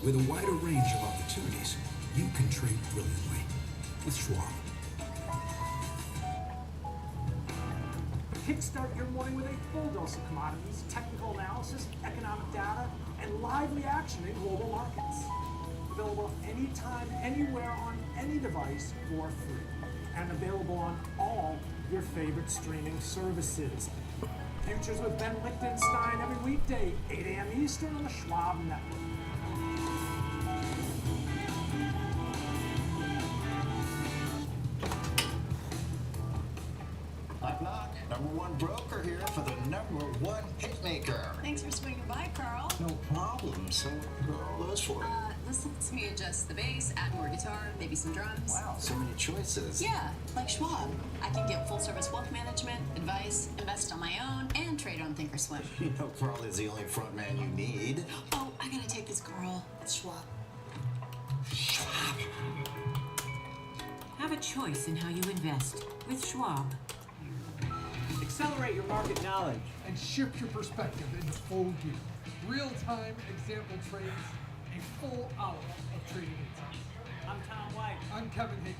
With a wider range of opportunities, you can trade brilliantly with Schwab. Kickstart your morning with a full dose of commodities, technical analysis, economic data, and live reaction in global markets. Available anytime, anywhere, on any device for free. And available on all your favorite streaming services. Futures with Ben Lichtenstein every weekday, 8 a.m. Eastern on the Schwab Network. Knock, knock. Number one broker here for the number one hitmaker. Thanks for swinging by, Carl. No problem. So what are all those for? This lets me adjust the bass, add more guitar, maybe some drums. Wow, so many choices. Yeah, like Schwab. I can get full-service wealth management, advice, invest on my own, and trade on Thinkorswim. You know, Carl is the only front man you need. Oh, I gotta take this, Carl. It's Schwab. Schwab. Have a choice in how you invest with Schwab. Accelerate your market knowledge and shift your perspective into full gear. Real-time example trades, a full hour of trading insights. I'm Tom White. I'm Kevin Hicks.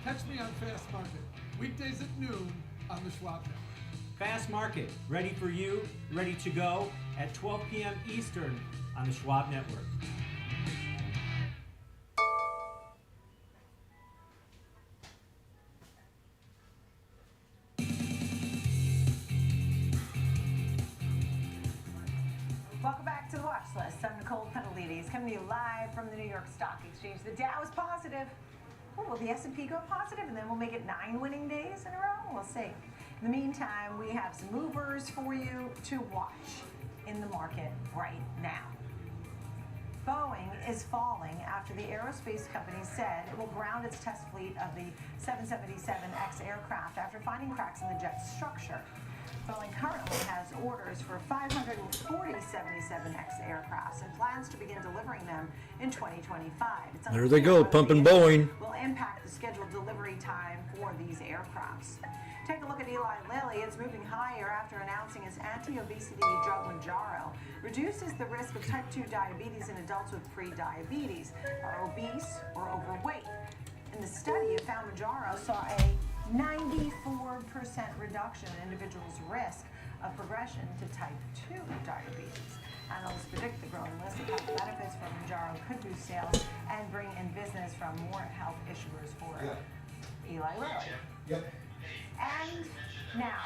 Catch me on Fast Market, weekdays at noon on the Schwab Network. Fast Market, ready for you, ready to go at 12 p.m. Eastern on the Schwab Network. Welcome back to the Watch List. I'm Nicole Penelides, coming to you live from the New York Stock Exchange. The Dow is positive. Oh, will the S&P go positive, and then we'll make it 9 winning days in a row? We'll see. In the meantime, we have some movers for you to watch in the market right now. Boeing is falling after the aerospace company said it will ground its test fleet of the 777X aircraft after finding cracks in the jet's structure. Boeing currently has orders for 540 77X aircrafts and plans to begin delivering them in 2025. There they go, pumping Boeing. Will impact the scheduled delivery time for these aircrafts. Take a look at Eli Lilly. It's moving higher after announcing its anti-obesity drug Mounjaro reduces the risk of type 2 diabetes in adults with pre-diabetes, are obese or overweight. In the study, it found Mounjaro saw a 94% reduction in individuals' risk of progression to type 2 diabetes. Analysts predict the growing list of health benefits from Mounjaro could boost sales and bring in business from more health issuers for Eli Lilly. Yep. And now,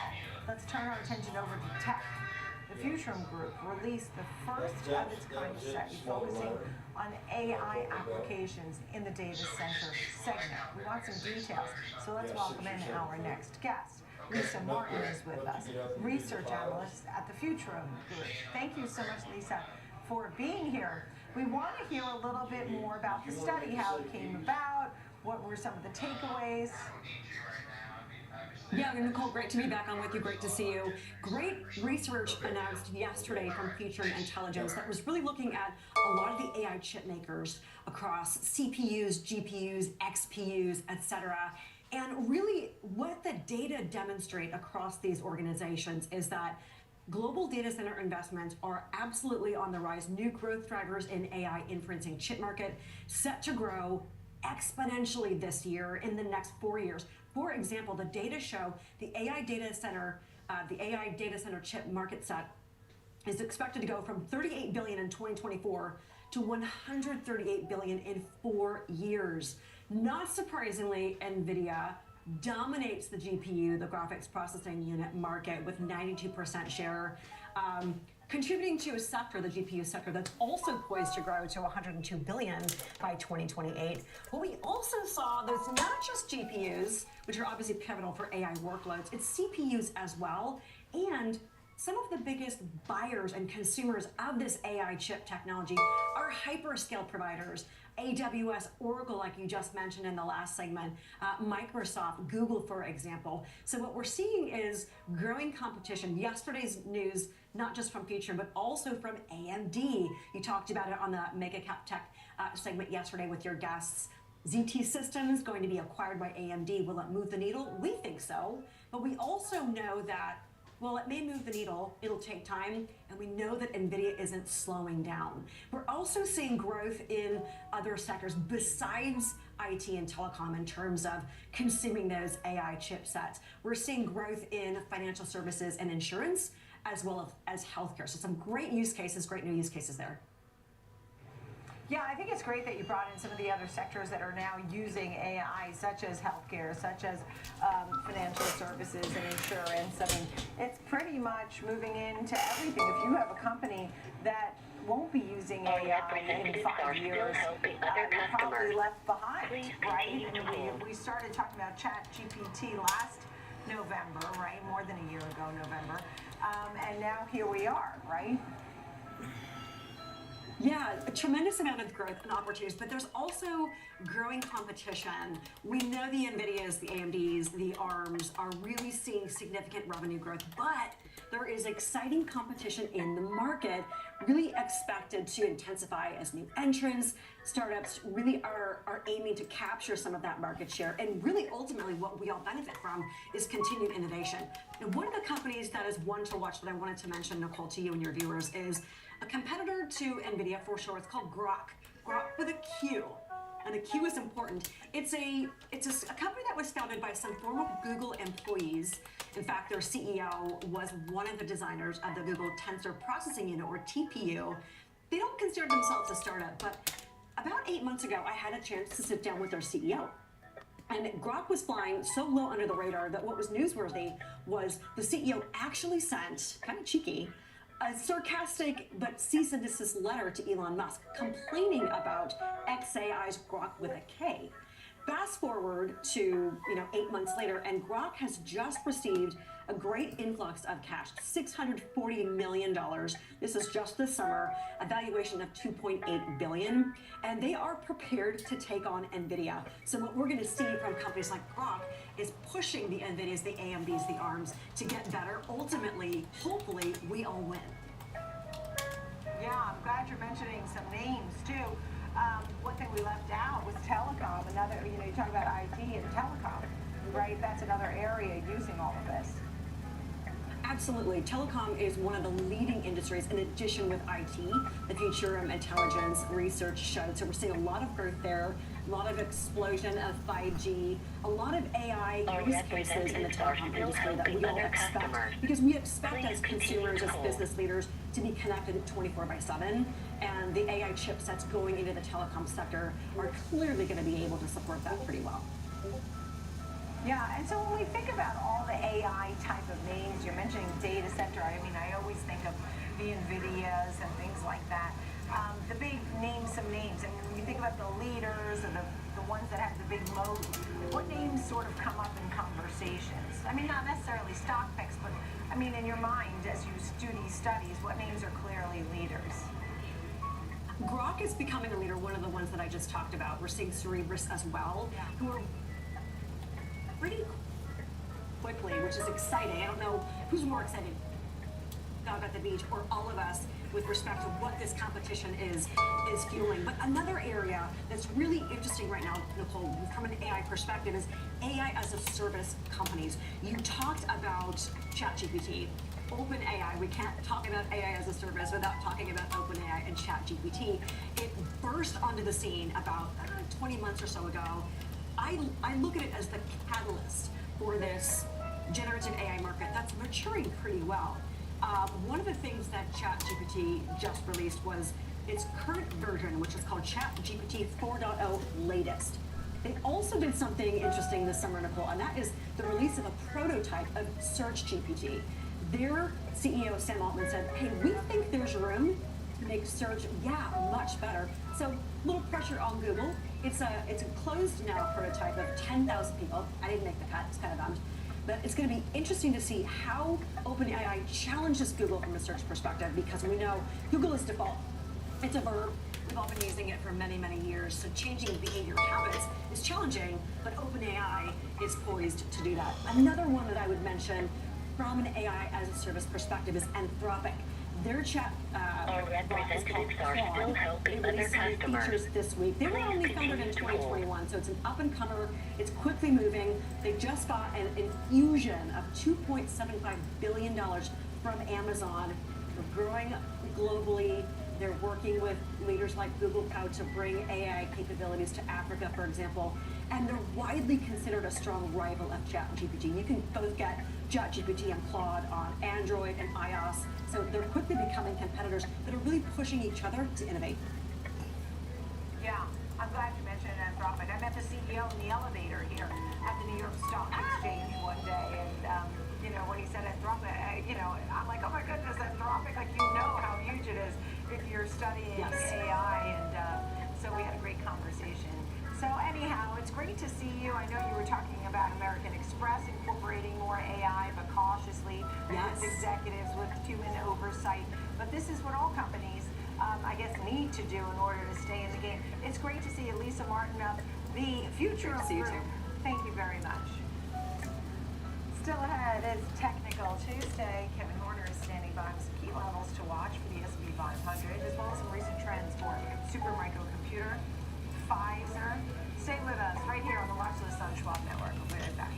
let's turn our attention over to tech. The Futurum Group released the first of its kind study focusing on AI applications in the data center segment. We want some details, so let's welcome in our next guest. Lisa Martin is with us, research analyst at the Futurum Group. Thank you so much, Lisa, for being here. We want to hear a little bit more about the study, how it came about, what were some of the takeaways. Yeah, Nicole, great to be back on with you. Great to see you. Great research announced yesterday from Futurum Intelligence that was really looking at a lot of the AI chip makers across CPUs, GPUs, XPUs, etc. And really what the data demonstrate across these organizations is that global data center investments are absolutely on the rise. New growth drivers in AI inferencing chip market set to grow exponentially this year in the next 4 years. For example, the data show the AI data center chip market set is expected to go from $38 billion in 2024 to $138 billion in 4 years. Not surprisingly, NVIDIA dominates the GPU, the graphics processing unit market, with 92% share, contributing to a sector, the GPU sector, that's also poised to grow to $102 billion by 2028. What we also saw, there's not just GPUs, which are obviously pivotal for AI workloads, it's CPUs as well, and some of the biggest buyers and consumers of this AI chip technology are hyperscale providers. AWS, Oracle, like you just mentioned in the last segment, Microsoft, Google, for example. So what we're seeing is growing competition. Yesterday's news, not just from Futurum, but also from AMD. You talked about it on the Mega Cap Tech segment yesterday with your guests. ZT Systems going to be acquired by AMD. Will it move the needle? We think so. But we also know that While it may move the needle, it'll take time, and we know that NVIDIA isn't slowing down. We're also seeing growth in other sectors besides IT and telecom in terms of consuming those AI chipsets. We're seeing growth in financial services and insurance, as well as healthcare. So some great use cases, great new use cases there. Yeah, I think it's great that you brought in some of the other sectors that are now using AI, such as healthcare, such as financial services and insurance. I mean, it's pretty much moving into everything. If you have a company that won't be using AI in 5 years, you're probably left behind, right? And we started talking about ChatGPT last November, right? More than a year ago, November. And now here we are, right? Yeah, a tremendous amount of growth and opportunities, but there's also growing competition. We know the NVIDIAs, the AMDs, the ARMs are really seeing significant revenue growth, but there is exciting competition in the market, really expected to intensify as new entrants, startups really are aiming to capture some of that market share. And really, ultimately, what we all benefit from is continued innovation. And one of the companies that is one to watch that I wanted to mention, Nicole, to you and your viewers, is a competitor to NVIDIA for sure. It's called Grok. Grok with a Q. And the Q is important. It's a company that was founded by some former Google employees. In fact, their CEO was one of the designers of the Google Tensor Processing Unit, or TPU. They don't consider themselves a startup, but about 8 months ago, I had a chance to sit down with their CEO. And Grok was flying so low under the radar that what was newsworthy was the CEO actually sent, kind of cheeky, a sarcastic but cease and desist letter to Elon Musk complaining about xAI's Grok with a K. Fast forward to 8 months later, and Grok has just received a great influx of cash, $640 million. This is just this summer, a valuation of $2.8 billion, and they are prepared to take on NVIDIA. So what we're going to see from companies like Grok is pushing the NVIDIAs, the AMDs, the ARMs to get better. Ultimately, hopefully, we all win. Yeah, I'm glad you're mentioning some names too. One thing we left out was telecom. Another, you talk about IT and telecom, right? That's another area using all of this. Absolutely. Telecom is one of the leading industries in addition with IT. The Future of Intelligence research showed. So we're seeing a lot of growth there, a lot of explosion of 5G, a lot of AI use cases in the telecom industry that we all expect, because we expect as consumers, as business leaders, to be connected 24/7. And the AI chipsets going into the telecom sector are clearly going to be able to support that pretty well. Yeah, and so when we think about all the AI type of names, you're mentioning data center. I mean, I always think of the NVIDIAs and things like that. The big names, some names. And when you think about the leaders and the ones that have the big moat, what names sort of come up in conversations? I mean, not necessarily stock picks, but I mean, in your mind, as you do these studies, what names are clearly leaders? Grok is becoming a leader, one of the ones that I just talked about. We're seeing Cerebras as well, who are pretty quickly, which is exciting. I don't know who's more excited, dog at the beach or all of us, with respect to what this competition is fueling. But another area that's really interesting right now, Nicole, from an AI perspective, is AI as a service companies. You talked about ChatGPT, OpenAI. We can't talk about AI as a service without talking about OpenAI and ChatGPT. It burst onto the scene about 20 months or so ago. I look at it as the catalyst for this generative AI market that's maturing pretty well. One of the things that ChatGPT just released was its current version, which is called ChatGPT 4.0 latest. They also did something interesting this summer, Nicole, and that is the release of a prototype of SearchGPT. Their CEO, Sam Altman, said, hey, we think there's room to make search, much better. So a little pressure on Google. It's a closed now prototype of 10,000 people. I didn't make the cut, it's kind of bummed. But it's going to be interesting to see how OpenAI challenges Google from a search perspective, because we know Google is default. It's a verb. We've all been using it for many, many years. So changing behavior habits is challenging, but OpenAI is poised to do that. Another one that I would mention from an AI as a service perspective is Anthropic. Their chat Our representatives are still helping other customers. features this week. They were only founded in 2021, so it's an up-and-comer. It's quickly moving. They just got an infusion of $2.75 billion from Amazon. They're growing globally. They're working with leaders like Google Cloud to bring AI capabilities to Africa, for example. And they're widely considered a strong rival of ChatGPT. You can both get ChatGPT and Claude on Android and iOS. So they're quickly becoming competitors that are really pushing each other to innovate. Yeah, I'm glad you mentioned Anthropic. I met the CEO in the elevator here at the New York Stock Exchange one day, and you know, when he said Anthropic, I'm like, oh my goodness, Anthropic, like you know how huge it is if you're studying AI, and so we had a great conversation. So anyhow, it's great to see you. I know you were talking about American Express incorporating more AI, but cautiously, with executives with human oversight. But this is what all companies, I guess, need to do in order to stay in the game. It's great to see Lisa Martin of the future of group. Thank you very much. Still ahead is Technical Tuesday. Kevin Horner is standing by with some key levels to watch for the S&P 500, as well as some recent trends for Supermicro Computer, Pfizer. Stay with us right here on the Watch List on Schwab Network. We'll be right back.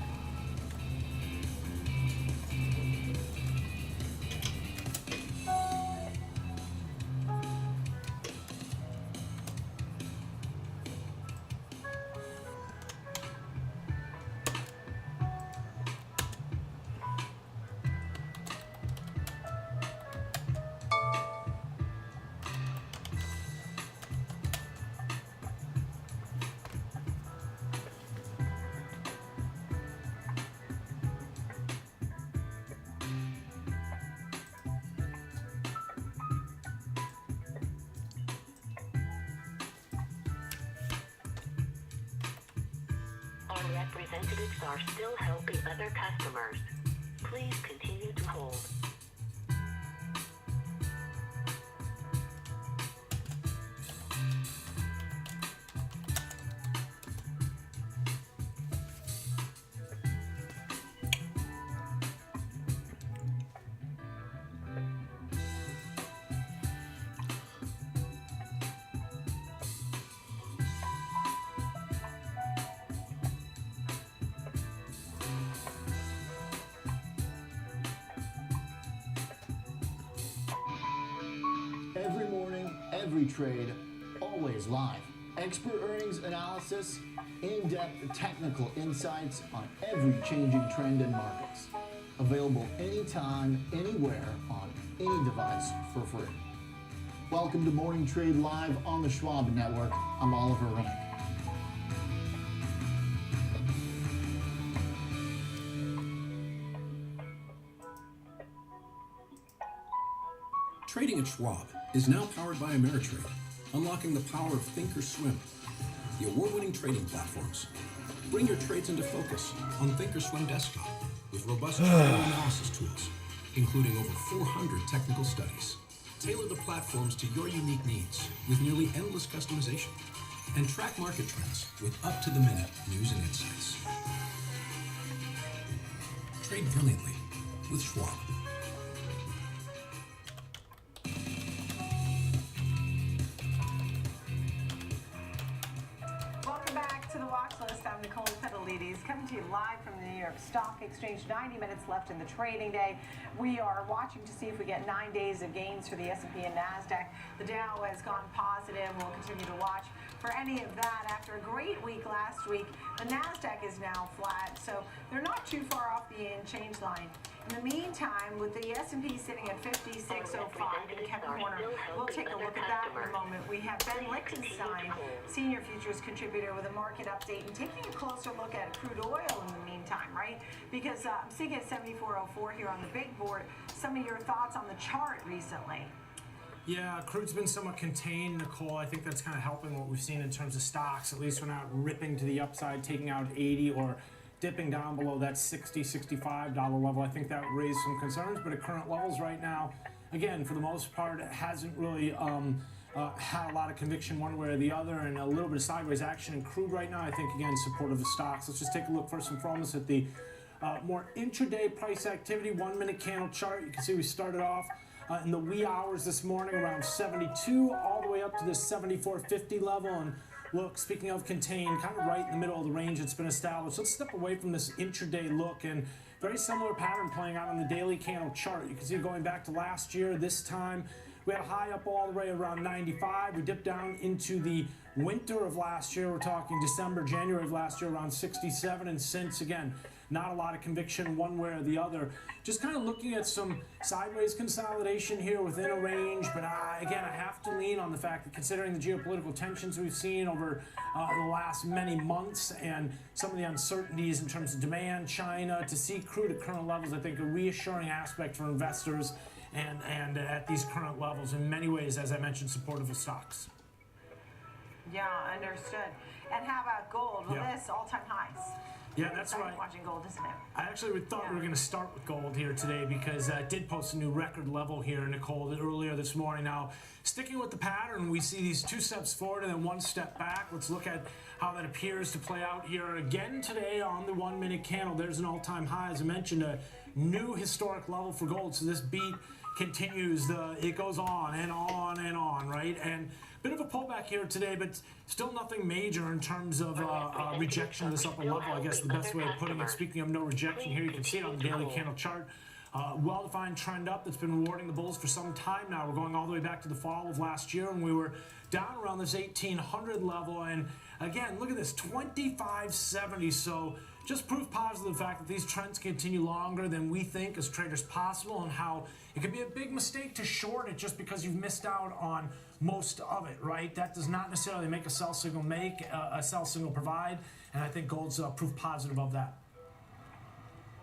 Our representatives are still helping other customers. Please continue to hold. Every morning, every trade, always live. Expert earnings analysis, in-depth technical insights on every changing trend in markets. Available anytime, anywhere, on any device for free. Welcome to Morning Trade Live on the Schwab Network. I'm Oliver Rennick. Trading at Schwab is now powered by Ameritrade, unlocking the power of Thinkorswim, the award-winning trading platforms. Bring your trades into focus on Thinkorswim Desktop with robust trading analysis tools, including over 400 technical studies. Tailor the platforms to your unique needs with nearly endless customization, and track market trends with up-to-the-minute news and insights. Trade brilliantly with Schwab. Welcome back to the Watch List. I'm Nicole Petalides, coming to you live from the New York Stock Exchange. 90 minutes left in the trading day. We are watching to see if we get 9 days of gains for the S&P and NASDAQ. The Dow has gone positive. We'll continue to watch for any of that. After a great week last week, the NASDAQ is now flat, so they're not too far off the change line. In the meantime, with the S&P sitting at 5605 and Kevin Horner, we'll take a look at that in a moment. We have Ben Lichtenstein, senior futures contributor, with a market update and taking a closer look at crude oil in the meantime, right? Because I'm seeing at 7404 here on the big board. Some of your thoughts on the chart recently. Yeah, crude's been somewhat contained, Nicole. I think that's kind of helping what we've seen in terms of stocks. At least we're not ripping to the upside, taking out 80 or dipping down below that $60, $65 level. I think that raised some concerns, but at current levels right now, again, for the most part, it hasn't really had a lot of conviction one way or the other, and a little bit of sideways action in crude right now. I think, again, supportive of stocks. Let's just take a look first and foremost at the more intraday price activity, 1 minute candle chart. You can see we started off in the wee hours this morning, around 72, all the way up to this 74.50 level. And look, speaking of contained, kind of right in the middle of the range that's been established. Let's step away from this intraday look, and very similar pattern playing out on the daily candle chart. You can see going back to last year, this time we had a high up all the way around 95. We dipped down into the winter of last year. We're talking December, January of last year, around 67. And since, again, not a lot of conviction one way or the other. Just kind of looking at some sideways consolidation here within a range. But again, I have to lean on the fact that considering the geopolitical tensions we've seen over the last many months and some of the uncertainties in terms of demand, China, to see crude at current levels, I think a reassuring aspect for investors. And at these current levels, in many ways, as I mentioned, supportive of stocks. Yeah, understood. And how about gold? Well, Yeah. this all-time highs. Yeah, that's right. Watching gold, isn't it? I actually thought we were going to start with gold here today because it did post a new record level here, Nicole, earlier this morning. Now, sticking with the pattern, we see these 2 steps forward and then 1 step back. Let's look at how that appears to play out here again today on the 1-minute candle. There's an all-time high, as I mentioned, a new historic level for gold. So this beat continues, it goes on and on and on, right? And bit of a pullback here today, but still nothing major in terms of rejection of this upper level, I guess the best way of putting it. Speaking of no rejection here, you can see it on the daily candle chart. Well-defined trend up that's been rewarding the bulls for some time now. We're going all the way back to the fall of last year, and we were down around this 1800 level. And again, look at this, 2570. So just proof positive of the fact that these trends continue longer than we think as traders possible, and how it could be a big mistake to short it just because you've missed out on most of it, right? That does not necessarily make a sell signal a sell signal provide, and I think gold's proof positive of that.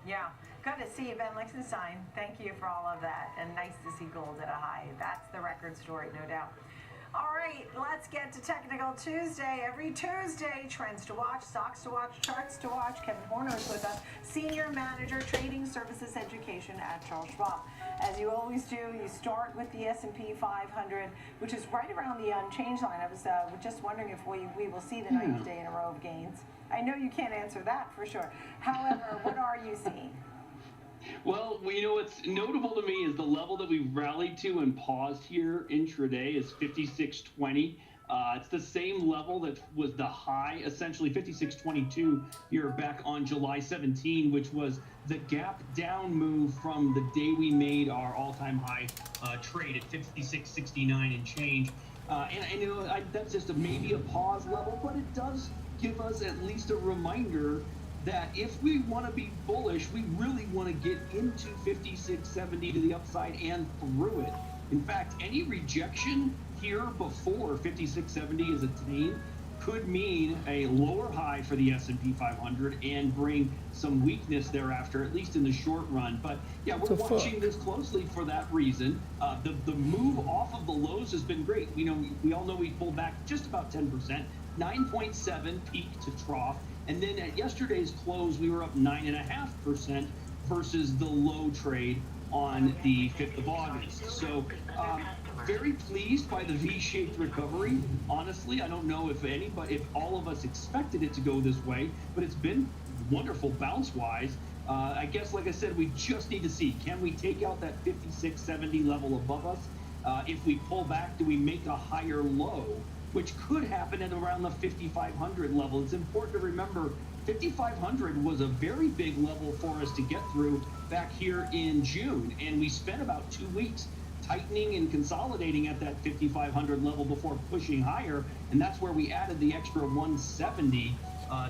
Yeah. Good to see you, Ben Lichtenstein. Thank you for all of that, and nice to see gold at a high. That's the record story, no doubt. All right, let's get to Technical Tuesday. Every Tuesday, trends to watch, stocks to watch, charts to watch. Kevin Horner is with us, Senior Manager, Trading Services Education at Charles Schwab. As you always do, you start with the S&P 500, which is right around the unchanged line. I was just wondering if we will see the 9th day in a row of gains. I know you can't answer that for sure. However, what are you seeing? Well, you know, what's notable to me is the level that we rallied to and paused here intraday is 56.20. It's the same level that was the high, essentially 56.22 here back on July 17, which was the gap down move from the day we made our all-time high trade at 56.69 and change. And you know, that's just maybe a pause level, but it does give us at least a reminder that if we want to be bullish, we really want to get into 56.70 to the upside and through it. In fact, any rejection here before 56.70 is attained could mean a lower high for the S&P 500 and bring some weakness thereafter, at least in the short run. But yeah, we're watching this closely for that reason. The move off of the lows has been great. You know, we all know we pulled back just about 10%, 9.7 peak to trough. And then at yesterday's close, we were up 9.5% versus the low trade on the 5th of August. So very pleased by the V-shaped recovery. Honestly, I don't know if all of us expected it to go this way, but it's been wonderful bounce-wise. I guess, like I said, we just need to see, can we take out that 56.70 level above us? If we pull back, do we make a higher low, which could happen at around the 5,500 level? It's important to remember 5,500 was a very big level for us to get through back here in June, and we spent about 2 weeks tightening and consolidating at that 5,500 level before pushing higher, and that's where we added the extra 170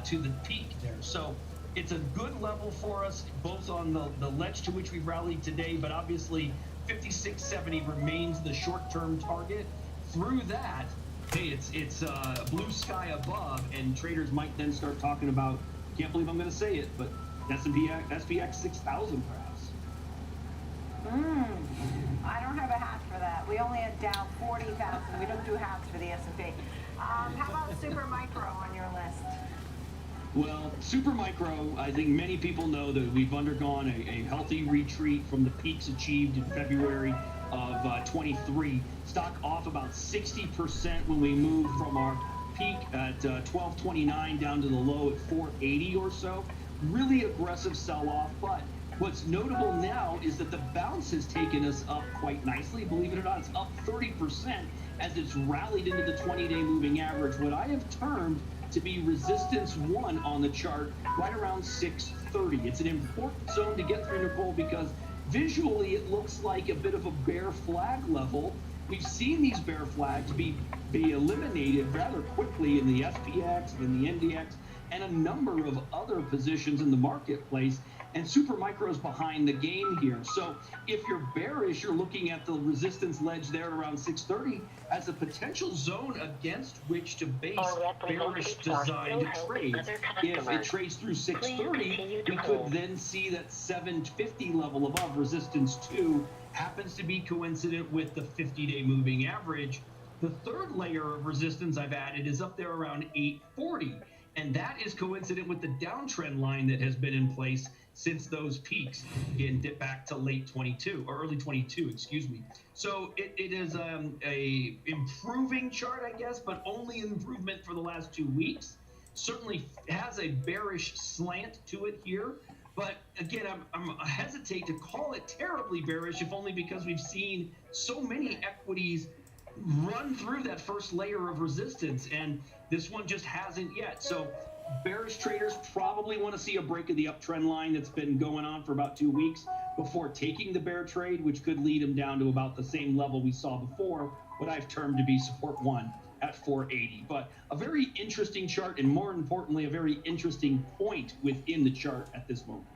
to the peak there. So it's a good level for us, both on the ledge to which we rallied today, but obviously 56.70 remains the short-term target. Through that, hey, it's blue sky above, and traders might then start talking about, can't believe I'm going to say it, but SPX 6,000 perhaps. I don't have a hat for that. We only had down 40,000. We don't do hats for the S&P. How about Super Micro on your list? Well, Super Micro, I think many people know that we've undergone a healthy retreat from the peaks achieved in February of 23. Stock off about 60% when we moved from our peak at 1229 down to the low at 480 or so. Really aggressive sell-off, but What's notable now is that the bounce has taken us up quite nicely. Believe it or not, it's up 30% as it's rallied into the 20-day moving average, what I have termed to be resistance 1 on the chart, right around 630. It's an important zone to get through, Nicole, because visually it looks like a bit of a bear flag level. We've seen these bear flags be eliminated rather quickly in the SPX, in the NDX, and a number of other positions in the marketplace. And Supermicro's behind the game here. So if you're bearish, you're looking at the resistance ledge there at around 630 as a potential zone against which to base bearish designed trades. If it trades through 630, we could then see that 750 level above resistance 2 happens to be coincident with the 50-day moving average. The third layer of resistance I've added is up there around 840. And that is coincident with the downtrend line that has been in place since those peaks, again, dip back to late 22 or early 22, excuse me. So it is a improving chart, I guess, but only an improvement for the last 2 weeks. Certainly has a bearish slant to it here. But again, I hesitate to call it terribly bearish, if only because we've seen so many equities run through that first layer of resistance, and this one just hasn't yet. So bearish traders probably want to see a break of the uptrend line that's been going on for about 2 weeks before taking the bear trade, which could lead them down to about the same level we saw before, what I've termed to be support 1 at 480. But a very interesting chart, and more importantly, a very interesting point within the chart at this moment.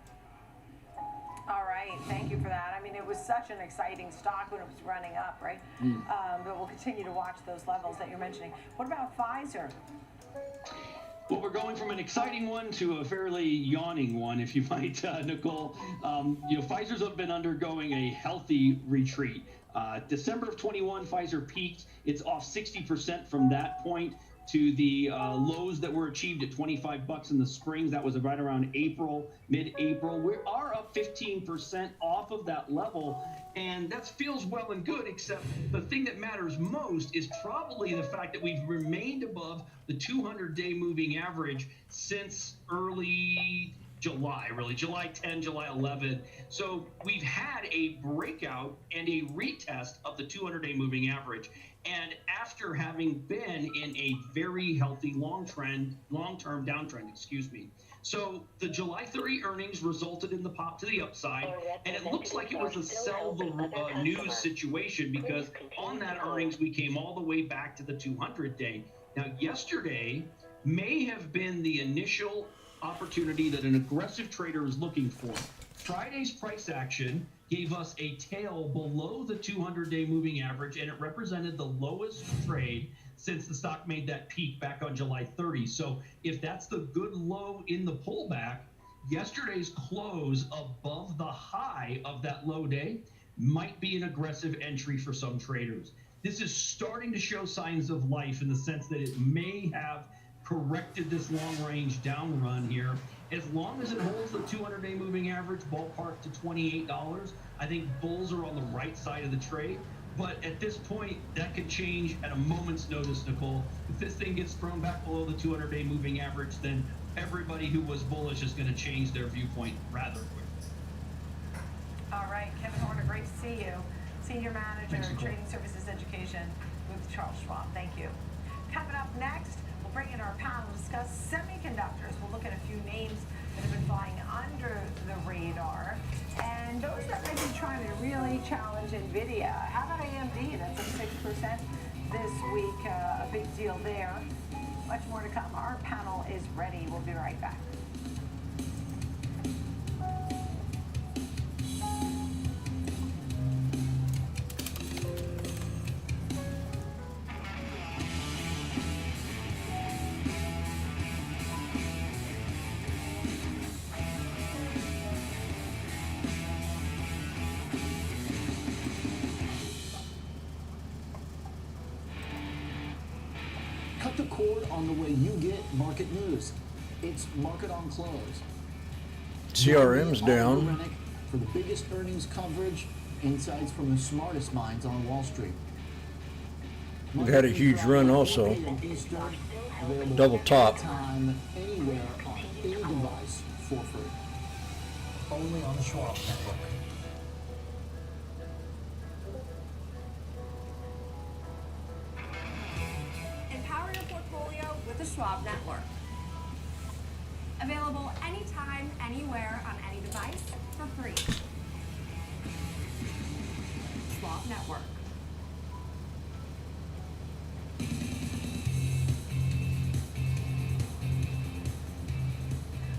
All right, thank you for that. I mean, it was such an exciting stock when it was running up, right? But we'll continue to watch those levels that you're mentioning. What about Pfizer? Well, we're going from an exciting one to a fairly yawning one, if you might, Nicole. Pfizer's been undergoing a healthy retreat. December of 21, Pfizer peaked. It's off 60% from that point to the lows that were achieved at $25 in the spring. That was right around April, mid-April. We are up 15% off of that level, and that feels well and good, except the thing that matters most is probably the fact that we've remained above the 200-day moving average since early July, really, July 10, July 11. So we've had a breakout and a retest of the 200-day moving average. And after having been in a very healthy long-term downtrend, excuse me. So the July 30 earnings resulted in the pop to the upside, and it looks like it was a sell the news situation, because on that earnings, we came all the way back to the 200-day. Now, yesterday may have been the initial opportunity that an aggressive trader is looking for. Friday's price action gave us a tail below the 200-day moving average, and it represented the lowest trade since the stock made that peak back on July 30. So if that's the good low in the pullback, yesterday's close above the high of that low day might be an aggressive entry for some traders. This is starting to show signs of life in the sense that it may have corrected this long-range down run here. As long as it holds the 200-day moving average ballpark to $28, I think bulls are on the right side of the trade. But at this point, that could change at a moment's notice, Nicole. If this thing gets thrown back below the 200-day moving average, then everybody who was bullish is going to change their viewpoint rather quickly. All right, Kevin Horner, great to see you. Senior Manager, Trading Services Education with Charles Schwab. Thank you. Coming up next, we'll bring in our panel to discuss semiconductors. We'll look at a few names that have been flying under the radar, and those that might be trying to really challenge NVIDIA. How about AMD? That's up 6% this week. A big deal there. Much more to come. Our panel is ready. We'll be right back. Cut the cord on the way you get market news. It's Market on Close. CRM's down. For the biggest earnings coverage, insights from the smartest minds on Wall Street. We've had a huge run also. Double top. Time, anywhere, on any device for free. only on the Schwab Network. Empower your portfolio with the Schwab Network. Available anytime, anywhere, on any device for free. Schwab Network.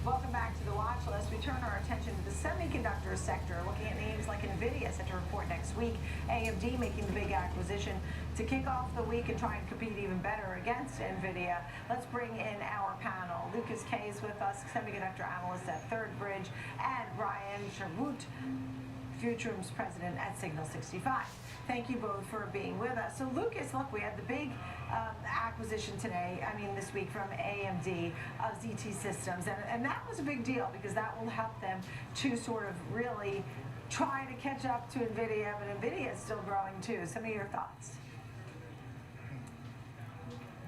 Welcome back to the watch list. We turn our attention to the semiconductor sector, looking at names like NVIDIA set to report next week. AMD making the big acquisition to kick off the week and try and compete even better against NVIDIA. Let's bring in our panel. Lucas Kay is with us, semiconductor analyst at Third Bridge, and Ryan Sharwoot, Futurum's president at Signal 65. Thank you both for being with us. So Lucas, look, we had the big acquisition today, this week from AMD of ZT Systems. And that was a big deal because that will help them to sort of really try to catch up to NVIDIA, but NVIDIA is still growing too. Some of your thoughts?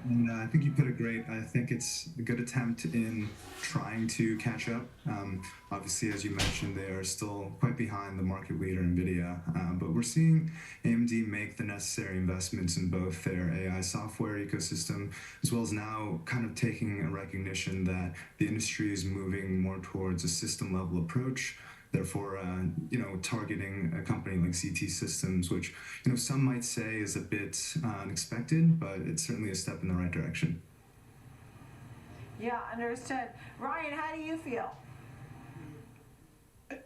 And I think you put it great. I think it's a good attempt in trying to catch up. Obviously, as you mentioned, they are still quite behind the market leader, NVIDIA. But we're seeing AMD make the necessary investments in both their AI software ecosystem, as well as now kind of taking a recognition that the industry is moving more towards a system-level approach. Therefore, targeting a company like ZT Systems, which, some might say is a bit unexpected, but it's certainly a step in the right direction. Yeah, understood. Ryan, how do you feel?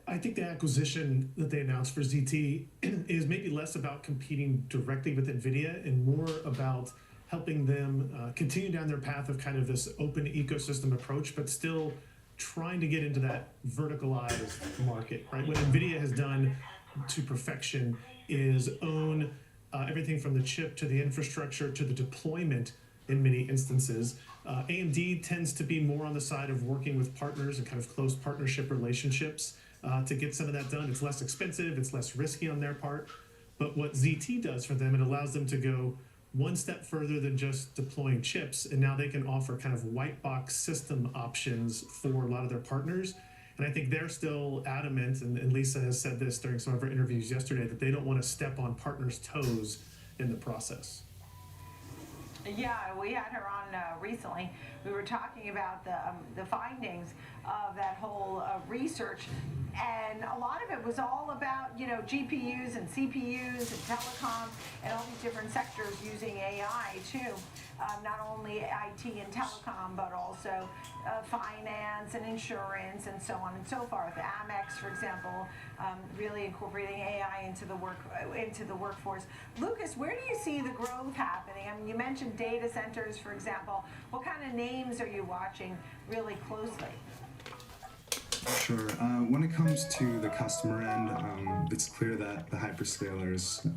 I think the acquisition that they announced for ZT is maybe less about competing directly with NVIDIA and more about helping them continue down their path of kind of this open ecosystem approach, but still trying to get into that verticalized market, right? What NVIDIA has done to perfection is own everything from the chip to the infrastructure to the deployment in many instances. AMD tends to be more on the side of working with partners and kind of close partnership relationships to get some of that done. It's less expensive, it's less risky on their part. But what ZT does for them, it allows them to go one step further than just deploying chips, and now they can offer kind of white box system options for a lot of their partners. And I think they're still adamant, and Lisa has said this during some of her interviews yesterday, that they don't want to step on partners' toes in the process. Yeah, we had her on recently. We were talking about the findings of that whole research, and a lot of it was all about GPUs and CPUs and telecom and all these different sectors using AI too. Not only IT and telecom, but also finance and insurance and so on and so forth. Amex, for example, really incorporating AI into the workforce. Lucas, where do you see the growth happening? You mentioned data centers, for example. What kind of names are you watching really closely? Sure. When it comes to the customer end, it's clear that the hyperscalers,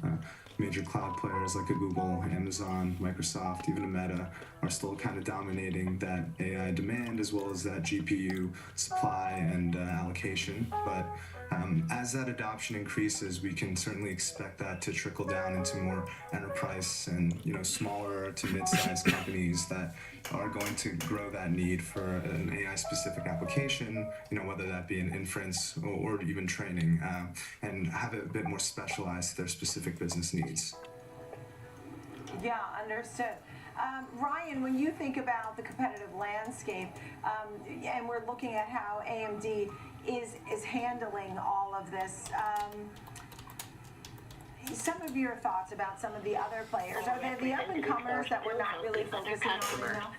major cloud players like a Google, Amazon, Microsoft, even a Meta, are still kind of dominating that AI demand as well as that GPU supply and allocation. But as that adoption increases, we can certainly expect that to trickle down into more enterprise and smaller to mid-sized companies that are going to grow that need for an AI-specific application, whether that be an inference or even training, and have it a bit more specialized to their specific business needs. Yeah, understood. Ryan, when you think about the competitive landscape, and we're looking at how AMD is handling all of this, some of your thoughts about some of the other players. Are there the up-and-comers that we're not really focusing on enough?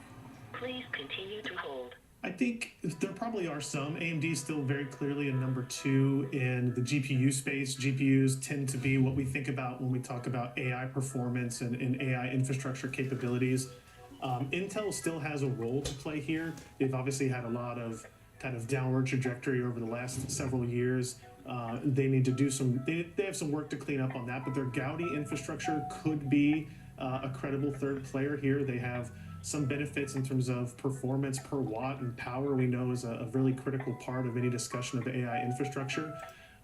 Please continue to hold. I think there probably are some. AMD is still very clearly a number 2 in the GPU space. GPUs tend to be what we think about when we talk about AI performance and AI infrastructure capabilities. Intel still has a role to play here. They've obviously had a lot of kind of downward trajectory over the last several years. They need to do they have some work to clean up on that, but their Gaudi infrastructure could be a credible third player here. They have some benefits in terms of performance per watt, and power we know is a really critical part of any discussion of AI infrastructure.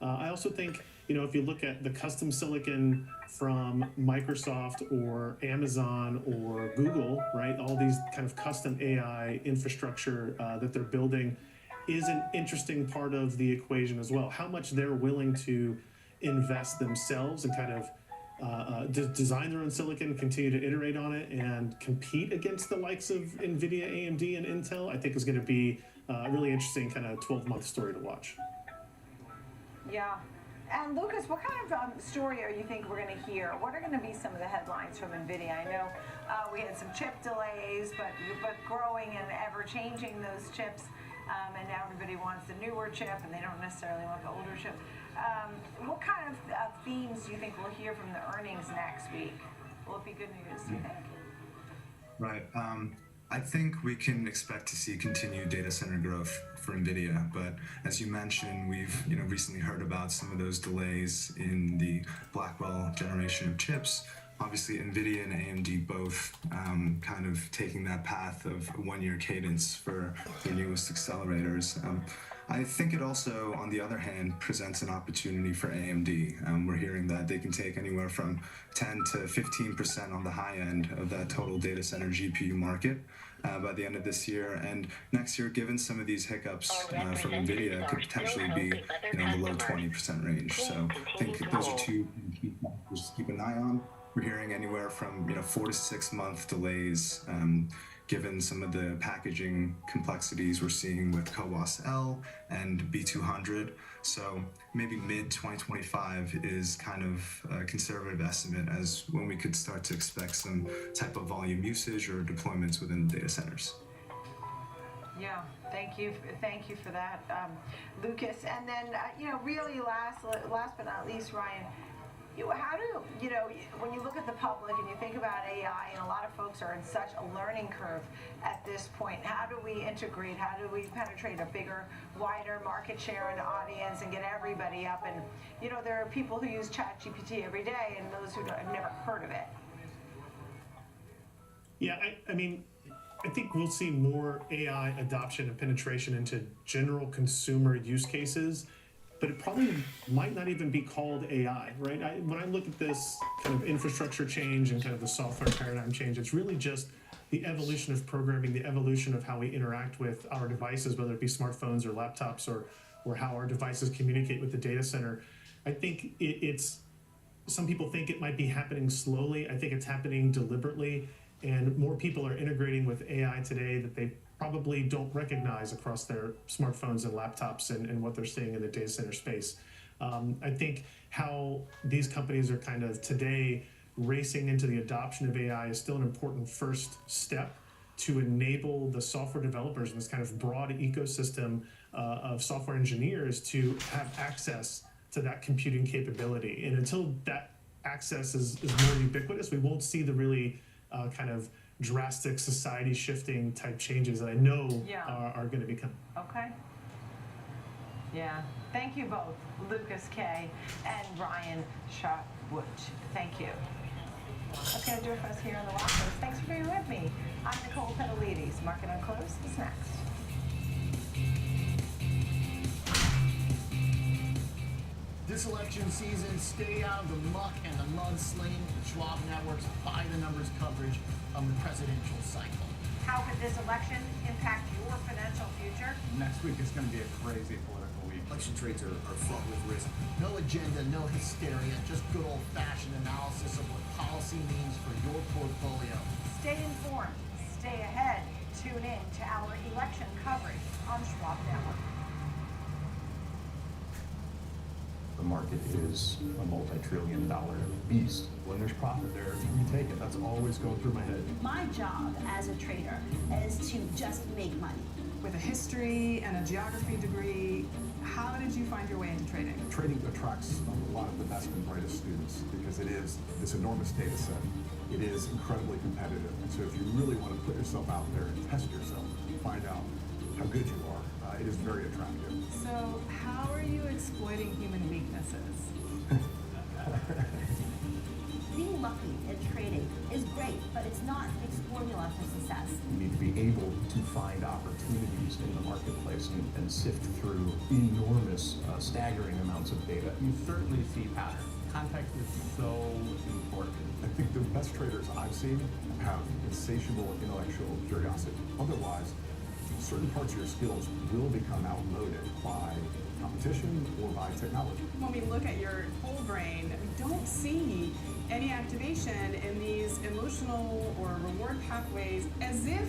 I also think, if you look at the custom silicon from Microsoft or Amazon or Google, right, all these kind of custom AI infrastructure that they're building, is an interesting part of the equation as well. How much they're willing to invest themselves and kind of design their own silicon, continue to iterate on it, and compete against the likes of NVIDIA, AMD, and Intel, I think is going to be a really interesting kind of 12-month story to watch. Yeah. And Lucas, what kind of story are you think we're going to hear? What are going to be some of the headlines from NVIDIA? I know we had some chip delays, but growing and ever changing those chips, and now everybody wants the newer chip, and they don't necessarily want the older chip. What kind of themes do you think we'll hear from the earnings next week? Will it be good news, do you think? Right. I think we can expect to see continued data center growth for NVIDIA, but as you mentioned, we've recently heard about some of those delays in the Blackwell generation of chips. Obviously, NVIDIA and AMD both kind of taking that path of a one-year cadence for their newest accelerators. I think it also, on the other hand, presents an opportunity for AMD. We're hearing that they can take anywhere from 10 to 15% on the high end of that total data center GPU market by the end of this year. And next year, given some of these hiccups from NVIDIA, could potentially be in the low 20% range. So I think those are two key factors to keep an eye on. We're hearing anywhere from 4 to 6 month delays, given some of the packaging complexities we're seeing with CoWoS L and B200. So maybe mid-2025 is kind of a conservative estimate as when we could start to expect some type of volume usage or deployments within data centers. Yeah, thank you for that, Lucas. And then, really last but not least, Ryan, how do, when you look at the public and you think about AI, and a lot of folks are in such a learning curve at this point, how do we integrate, how do we penetrate a bigger, wider market share and audience and get everybody up? And, there are people who use ChatGPT every day and those who have never heard of it. Yeah, I mean, I think we'll see more AI adoption and penetration into general consumer use cases, but it probably might not even be called AI, right? When I look at this kind of infrastructure change and kind of the software paradigm change, it's really just the evolution of programming, the evolution of how we interact with our devices, whether it be smartphones or laptops or how our devices communicate with the data center. I think it's, some people think it might be happening slowly. I think it's happening deliberately, and more people are integrating with AI today that they probably don't recognize across their smartphones and laptops and what they're seeing in the data center space. I think how these companies are kind of today racing into the adoption of AI is still an important first step to enable the software developers in this kind of broad ecosystem of software engineers to have access to that computing capability. And until that access is more ubiquitous, we won't see the really kind of drastic society shifting type changes that I know are going to become. Okay. Yeah. Thank you both, Lucas K. and Ryan Sharpwood. Thank you. That's going to do it for us here on the Watch List. Thanks for being with me. I'm Nicole Petalides. Market on Close is next. This election season, stay out of the muck and the mudslinging with Schwab Network's By the Numbers coverage of the presidential cycle. How could this election impact your financial future? Next week is going to be a crazy political week. Election trades are fraught with risk. No agenda, no hysteria, just good old-fashioned analysis of what policy means for your portfolio. Stay informed, stay ahead. Tune in to our election coverage on Schwab Network. The market is a multi-trillion-dollar beast. When there's profit there, you take it. That's always going through my head. My job as a trader is to just make money. With a history and a geography degree, how did you find your way into trading? Trading attracts a lot of the best and brightest students because it is this enormous data set. It is incredibly competitive. And so if you really want to put yourself out there and test yourself, find out how good you are, it is very attractive. So how are you exploiting human weaknesses? Being lucky at trading is great, but it's not its formula for success. You need to be able to find opportunities in the marketplace and sift through enormous, staggering amounts of data. You certainly see patterns. Context is so important. I think the best traders I've seen have insatiable intellectual curiosity. Otherwise, certain parts of your skills will become outmoded by competition or by technology. When we look at your whole brain, we don't see any activation in these emotional or reward pathways as if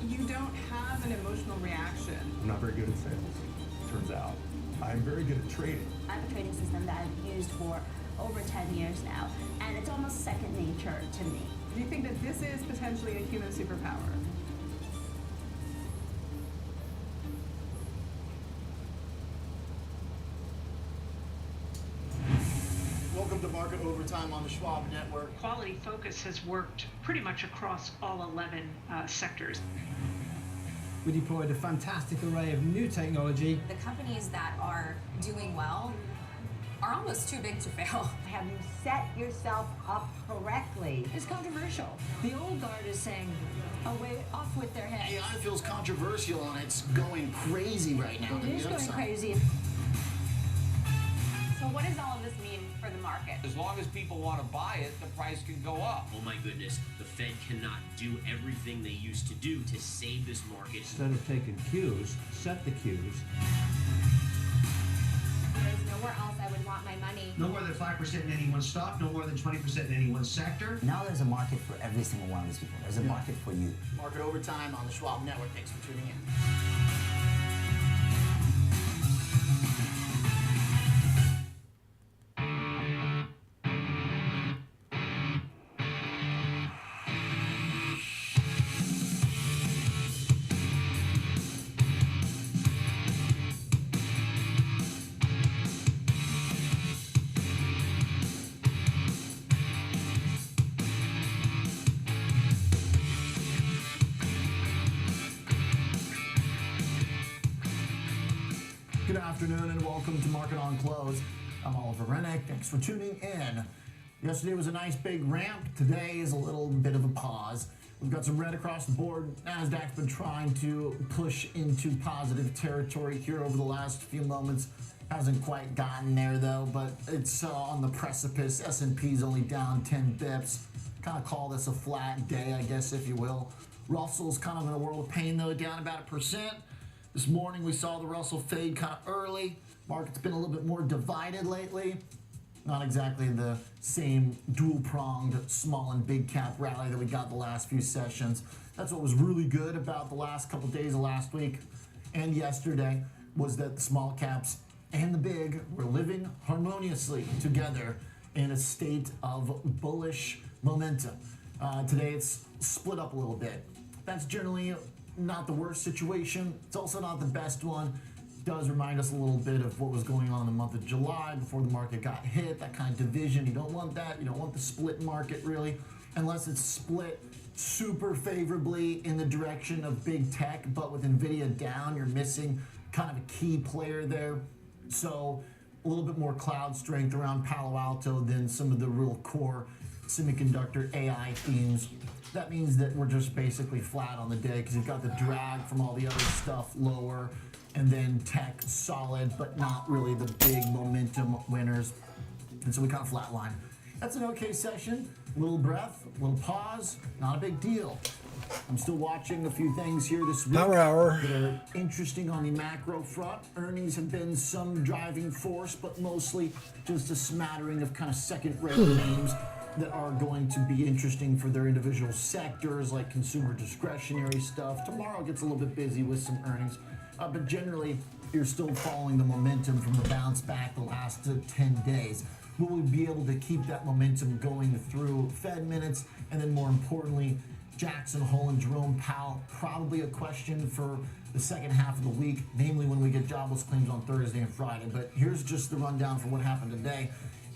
you don't have an emotional reaction. I'm not very good at sales, turns out. I'm very good at trading. I have a trading system that I've used for over 10 years now, and it's almost second nature to me. Do you think that this is potentially a human superpower? Welcome to Market Overtime on the Schwab Network. Quality Focus has worked pretty much across all 11 sectors. We deployed a fantastic array of new technology. The companies that are doing well are almost too big to fail. Have you set yourself up correctly? It's controversial. The old guard is saying, oh, wait, off with their heads. AI feels controversial and it's going crazy right now. It is going crazy. So what does all of this mean for the market? As long as people want to buy it, the price can go up. Oh my goodness, the Fed cannot do everything they used to do to save this market. Instead of taking cues, set the cues. There's nowhere else I would want my money. No more than 5% in any one stock, no more than 20% in any one sector. Now there's a market for every single one of these people. There's a market for you. Market Overtime on the Schwab Network. Thanks for tuning in. Good afternoon and welcome to Market on Close. I'm Oliver Rennick. Thanks for tuning in. Yesterday was a nice big ramp. Today is a little bit of a pause. We've got some red across the board. NASDAQ's been trying to push into positive territory here over the last few moments. Hasn't quite gotten there though, but it's on the precipice. S&P's only down 10 bips. Kind of call this a flat day, I guess, if you will. Russell's kind of in a world of pain though, down about 1%. This morning we saw the Russell fade kind of early. Market's been a little bit more divided lately. Not exactly the same dual-pronged small and big cap rally that we got the last few sessions. That's what was really good about the last couple days of last week and yesterday was that the small caps and the big were living harmoniously together in a state of bullish momentum. Today it's split up a little bit. That's generally not the worst situation. It's also not the best one. It does remind us a little bit of what was going on in the month of July before the market got hit, that kind of division. You don't want that. You don't want the split market really, unless it's split super favorably in the direction of big tech, but with NVIDIA down, you're missing kind of a key player there. So a little bit more cloud strength around Palo Alto than some of the real core semiconductor AI themes. That means that we're just basically flat on the day because you've got the drag from all the other stuff lower and then tech solid, but not really the big momentum winners. And so we kind of flatline. That's an okay session. A little breath, a little pause, not a big deal. I'm still watching a few things here this week Power hour. that are interesting on the macro front. Earnings have been some driving force, but mostly just a smattering of kind of second-rate names that are going to be interesting for their individual sectors, like consumer discretionary stuff. Tomorrow gets a little bit busy with some earnings, but generally, you're still following the momentum from the bounce back the last 10 days. Will we be able to keep that momentum going through Fed minutes? And then more importantly, Jackson Hole and Jerome Powell, probably a question for the second half of the week, namely when we get jobless claims on Thursday and Friday. But here's just the rundown for what happened today.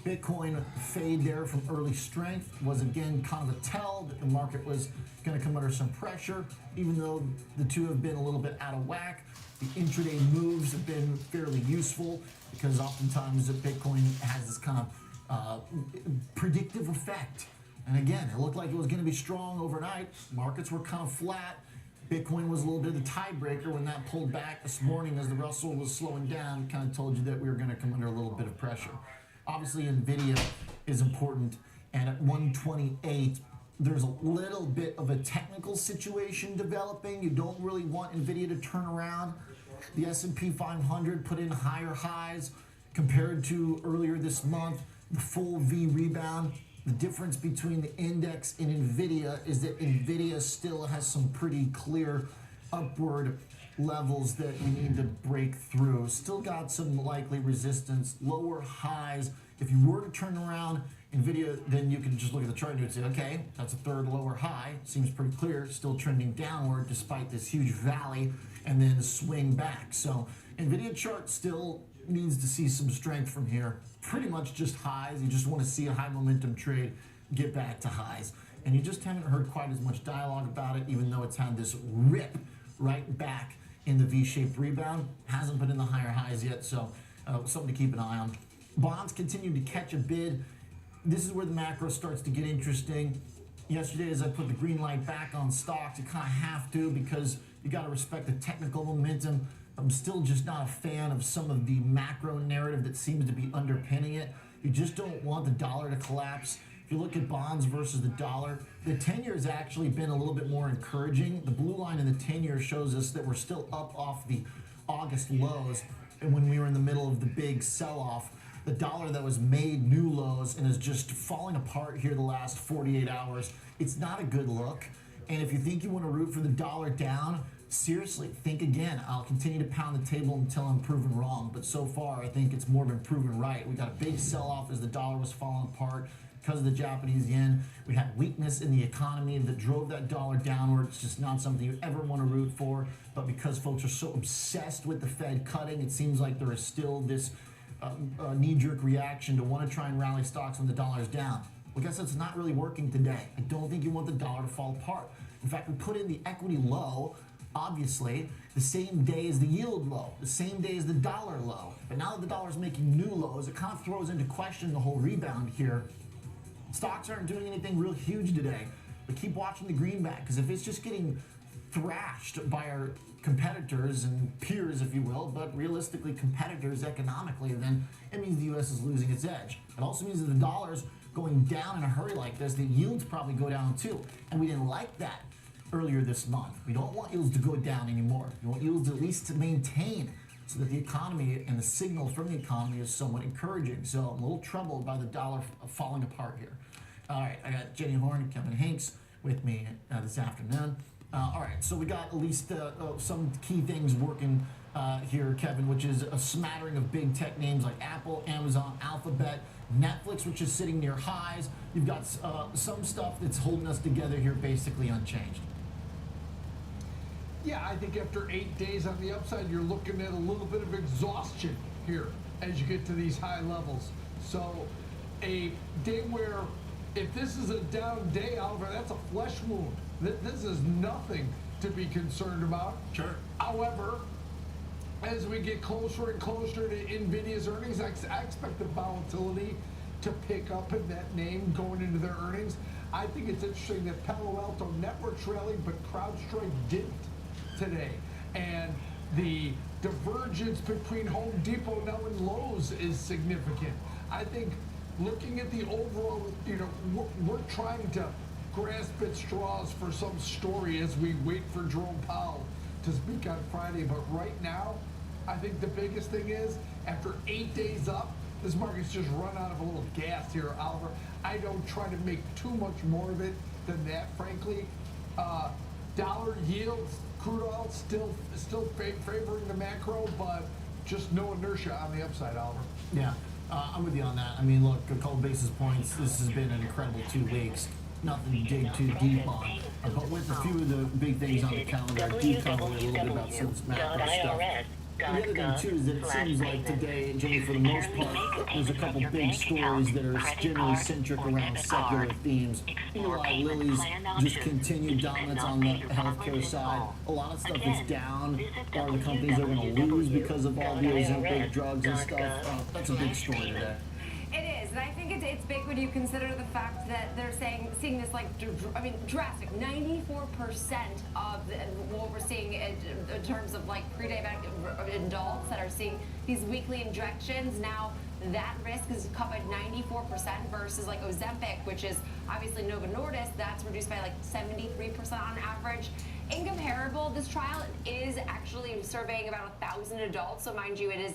Bitcoin fade there from early strength was again kind of a tell that the market was going to come under some pressure, even though the two have been a little bit out of whack. The intraday moves have been fairly useful because oftentimes Bitcoin has this kind of predictive effect. And again, it looked like it was going to be strong overnight. Markets were kind of flat. Bitcoin was a little bit of the tiebreaker when that pulled back this morning as the Russell was slowing down. Kind of told you that we were going to come under a little bit of pressure. Obviously, NVIDIA is important, and at 128, there's a little bit of a technical situation developing. You don't really want NVIDIA to turn around. The S&P 500 put in higher highs compared to earlier this month. The full V rebound. The difference between the index and NVIDIA is that NVIDIA still has some pretty clear upward levels that we need to break through. Still got some likely resistance, lower highs. If you were to turn around NVIDIA, then you can just look at the chart and say, okay, that's a third lower high. Seems pretty clear, still trending downward despite this huge valley, and then swing back. So NVIDIA chart still needs to see some strength from here. Pretty much just highs. You just want to see a high momentum trade get back to highs. And you just haven't heard quite as much dialogue about it, even though it's had this rip right back in the V-shaped rebound. Hasn't put in the higher highs yet, so something to keep an eye on. Bonds continue to catch a bid. This is where the macro starts to get interesting. Yesterday, as I put the green light back on stocks, you kind of have to, because you got to respect the technical momentum. I'm still just not a fan of some of the macro narrative that seems to be underpinning it. You just don't want the dollar to collapse. If you look at bonds versus the dollar, the 10-year has actually been a little bit more encouraging. The blue line in the 10-year shows us that we're still up off the August lows, and when we were in the middle of the big sell-off, the dollar that was made new lows and is just falling apart here the last 48 hours. It's not a good look. And if you think you want to root for the dollar down, seriously, think again. I'll continue to pound the table until I'm proven wrong. But so far, I think it's more been proven right. We got a big sell-off as the dollar was falling apart because of the Japanese yen. We had weakness in the economy that drove that dollar downward. It's just not something you ever want to root for. But because folks are so obsessed with the Fed cutting, it seems like there is still this knee-jerk reaction to want to try and rally stocks when the dollar is down. Well, guess that's not really working today. I don't think you want the dollar to fall apart. In fact, we put in the equity low, obviously, the same day as the yield low, the same day as the dollar low. But now that the dollar is making new lows, it kind of throws into question the whole rebound here. Stocks aren't doing anything real huge today, but keep watching the greenback, because if it's just getting thrashed by our competitors and peers, if you will, but realistically competitors economically, then it means the U.S. is losing its edge. It also means that the dollar's going down in a hurry like this, the yields probably go down too. And we didn't like that earlier this month. We don't want yields to go down anymore. We want yields at least to maintain so that the economy and the signal from the economy is somewhat encouraging. So I'm a little troubled by the dollar falling apart here. All right, I got Jenny Horn and Kevin Hanks with me this afternoon. All right, so we got at least some key things working here, Kevin, which is a smattering of big tech names like Apple, Amazon, Alphabet, Netflix, which is sitting near highs. You've got some stuff that's holding us together here basically unchanged. Yeah, I think after 8 days on the upside, you're looking at a little bit of exhaustion here as you get to these high levels. So a day where, if this is a down day, Oliver, that's a flesh wound. This is nothing to be concerned about. Sure. However, as we get closer and closer to NVIDIA's earnings, I expect the volatility to pick up in that name going into their earnings. I think it's interesting that Palo Alto Networks rallied, but CrowdStrike didn't today. And the divergence between Home Depot now and Lowe's is significant. I think looking at the overall, we're trying to grasp at straws for some story as we wait for Jerome Powell to speak on Friday. But right now, I think the biggest thing is, after 8 days up, this market's just run out of a little gas here, Oliver. I don't try to make too much more of it than that, frankly. Dollar yields, crude oil still favoring the macro, but just no inertia on the upside, Oliver. Yeah, I'm with you on that. I mean, look, a couple basis points. This has been an incredible 2 weeks. Nothing to dig too deep on. But with a few of the big things on the calendar, I do cover a little bit about some macro stuff. The other thing, too, is that it seems like today, Jimmy, for the most part, there's a couple big stories that are generally centric around secular themes. Eli Lilly's just continued dominance on the healthcare side. A lot of stuff is down. A lot of the companies are going to lose because of all the Ozempic drugs and stuff. That's a big story today. It is, and I think it's big when you consider the fact that they're seeing this drastic 94% of what we're seeing in terms of like pre-diabetic adults that are seeing these weekly injections now that risk is covered 94% versus like Ozempic, which is obviously Novo Nordisk, that's reduced by like 73% on average. In comparable, this trial is actually surveying about 1,000 adults, so mind you, it is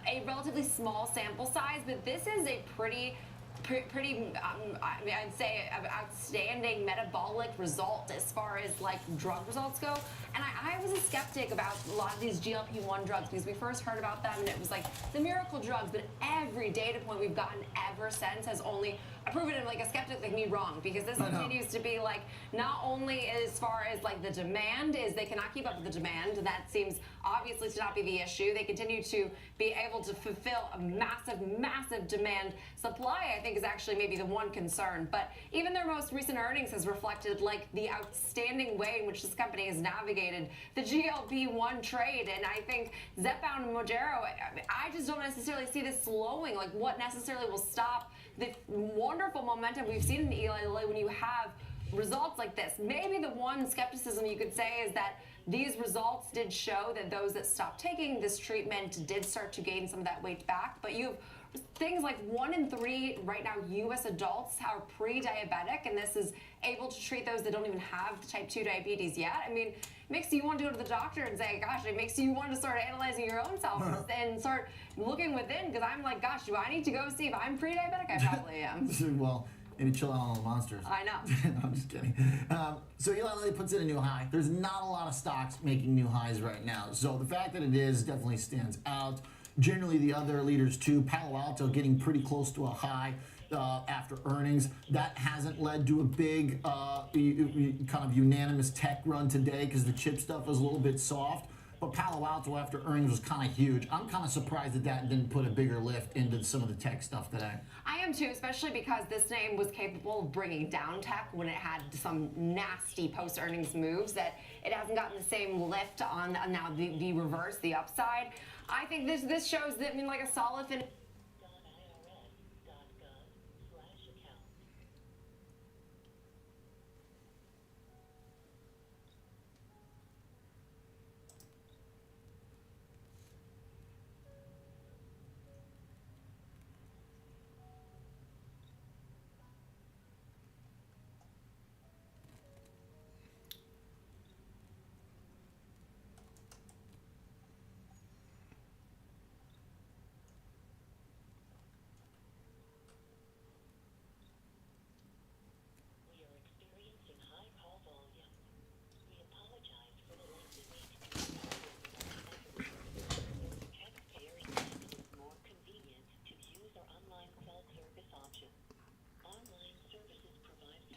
a relatively small sample size, but this is a pretty I'd say outstanding metabolic result as far as like drug results go. And I was a skeptic about a lot of these GLP-1 drugs because we first heard about them and it was like the miracle drugs, but every data point we've gotten ever since has only proven it like a skeptic like me wrong, because this continues to be like, not only as far as like the demand is they cannot keep up with the demand, that seems obviously to not be the issue. They continue to be able to fulfill a massive demand. Supply, I think, is actually maybe the one concern, but even their most recent earnings has reflected like the outstanding way in which this company has navigated the GLP-1 trade. And I think Zepbound and Mounjaro, I just don't necessarily see this slowing. Like, what necessarily will stop the wonderful momentum we've seen in Eli Lilly when you have results like this? Maybe the one skepticism you could say is that these results did show that those that stopped taking this treatment did start to gain some of that weight back, but you have things like 1 in 3 right now U.S. adults are pre-diabetic, and this is able to treat those that don't even have type 2 diabetes yet. I mean, it makes you want to go to the doctor and say, gosh, it makes you want to start analyzing your own self and start looking within, because I'm like, gosh, do I need to go see if I'm pre-diabetic? I probably am. Well, maybe chill out on all the monsters. I know. No, I'm just kidding. So Eli Lilly puts in a new high. There's not a lot of stocks making new highs right now. So the fact that it is definitely stands out. Generally, the other leaders too, Palo Alto getting pretty close to a high after earnings. That hasn't led to a big kind of unanimous tech run today because the chip stuff was a little bit soft. But Palo Alto after earnings was kind of huge. I'm kind of surprised that didn't put a bigger lift into some of the tech stuff today. I am too, especially because this name was capable of bringing down tech when it had some nasty post-earnings moves that it hasn't gotten the same lift on now the reverse, the upside. I think this shows that, I mean, like a solid finish.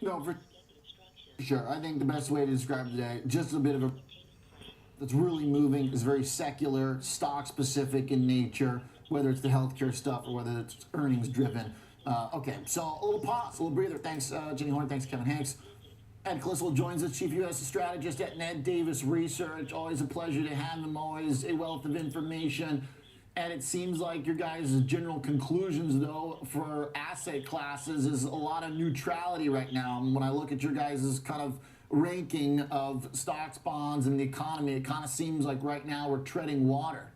No, for sure. I think the best way to describe today, just a bit of a, that's really moving, is very secular, stock specific in nature, whether it's the healthcare stuff or whether it's earnings driven. Okay, so a little pause, a little breather. Thanks, Jenny Horn. Thanks, Kevin Hanks. Ed Klissel joins us, Chief U.S. Strategist at Ned Davis Research. Always a pleasure to have him, always a wealth of information. And it seems like your guys' general conclusions, though, for asset classes is a lot of neutrality right now. And when I look at your guys' kind of ranking of stocks, bonds, and the economy, it kind of seems like right now we're treading water.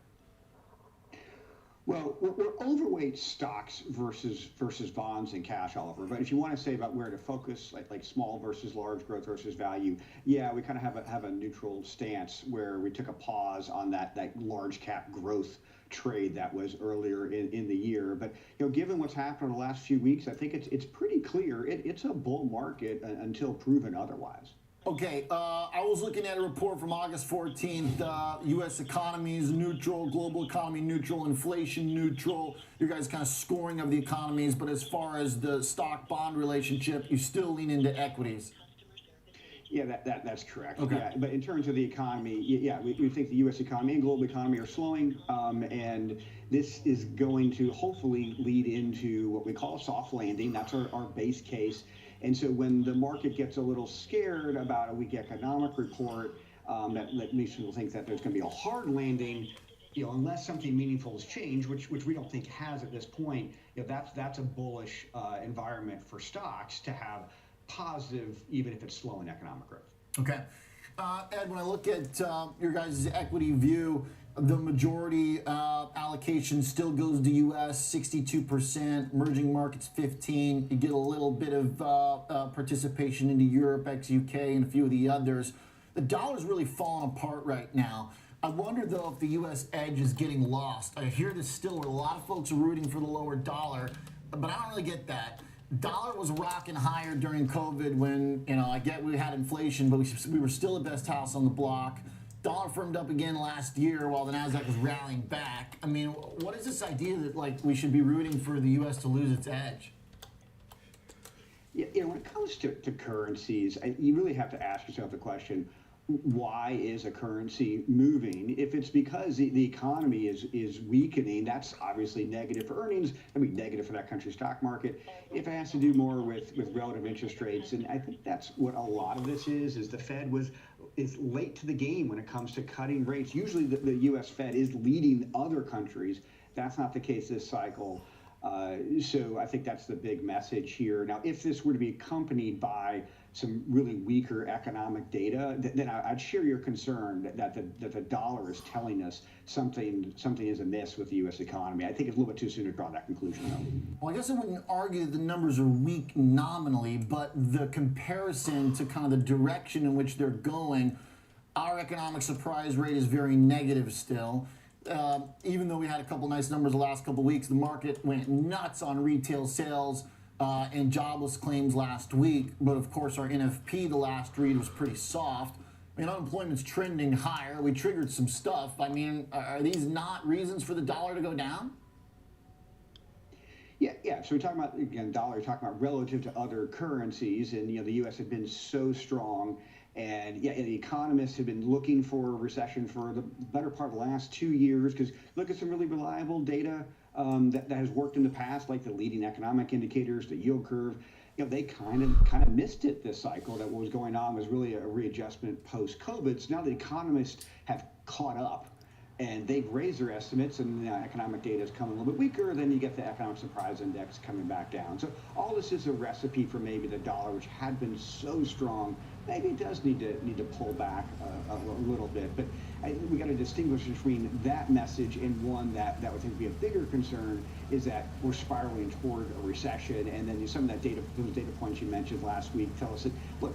Well, we're overweight stocks versus bonds and cash, Oliver. But if you want to say about where to focus, like small versus large, growth versus value, yeah, we kind of have a neutral stance where we took a pause on that large cap growth trade that was earlier in the year. But given what's happened in the last few weeks, I think it's pretty clear it's a bull market until proven otherwise. Okay, I was looking at a report from August 14th. U.S. economy is neutral, global economy neutral, inflation neutral. You guys kind of scoring of the economies, but as far as the stock-bond relationship, you still lean into equities. Yeah, that's correct. Okay. Yeah, but in terms of the economy, yeah, we think the U.S. economy and global economy are slowing, and this is going to hopefully lead into what we call a soft landing. That's our base case. And so when the market gets a little scared about a weak economic report, that makes people think that there's going to be a hard landing, unless something meaningful has changed, which we don't think has at this point. That's a bullish environment for stocks to have positive, even if it's slow in economic growth. Okay. Ed, when I look at your guys' equity view, The majority allocation still goes to U.S., 62%, emerging markets 15%. You get a little bit of participation into Europe, ex-UK, and a few of the others. The dollar's really falling apart right now. I wonder, though, if the U.S. edge is getting lost. I hear this still where a lot of folks are rooting for the lower dollar, but I don't really get that. Dollar was rocking higher during COVID when, I get we had inflation, but we were still the best house on the block. Dollar firmed up again last year while the Nasdaq was rallying back. I mean, what is this idea that we should be rooting for the U.S. to lose its edge? Yeah, when it comes to currencies, you really have to ask yourself the question: why is a currency moving? If it's because the economy is weakening, that's obviously negative for earnings. I mean, negative for that country's stock market. If it has to do more with relative interest rates, and I think that's what a lot of this is the Fed is late to the game when it comes to cutting rates. Usually the U.S. Fed is leading other countries. That's not the case this cycle. So I think that's the big message here. Now, if this were to be accompanied by some really weaker economic data, then I'd share your concern that the dollar is telling us something is amiss with the U.S. economy. I think it's a little bit too soon to draw that conclusion, though. Well, I guess I wouldn't argue that the numbers are weak nominally, but the comparison to kind of the direction in which they're going, our economic surprise rate is very negative still. Even though we had a couple nice numbers the last couple weeks, the market went nuts on retail sales and jobless claims last week. But of course, our NFP, the last read, was pretty soft. I mean, unemployment's trending higher. We triggered some stuff. I mean, are these not reasons for the dollar to go down? Yeah. So we're talking about, again, dollar, talking about relative to other currencies, and the U.S. has been so strong. And the economists have been looking for a recession for the better part of the last 2 years, because look at some really reliable data that has worked in the past, like the leading economic indicators, the yield curve. They kind of missed it this cycle. That what was going on was really a readjustment post-COVID. So now the economists have caught up, and they've raised their estimates, and the economic data is coming a little bit weaker. Then you get the economic surprise index coming back down. So all this is a recipe for maybe the dollar, which had been so strong, maybe it does need to pull back a little bit. But we got to distinguish between that message and one that would think would be a bigger concern, is that we're spiraling toward a recession. And then some of those data points you mentioned last week tell us that, look,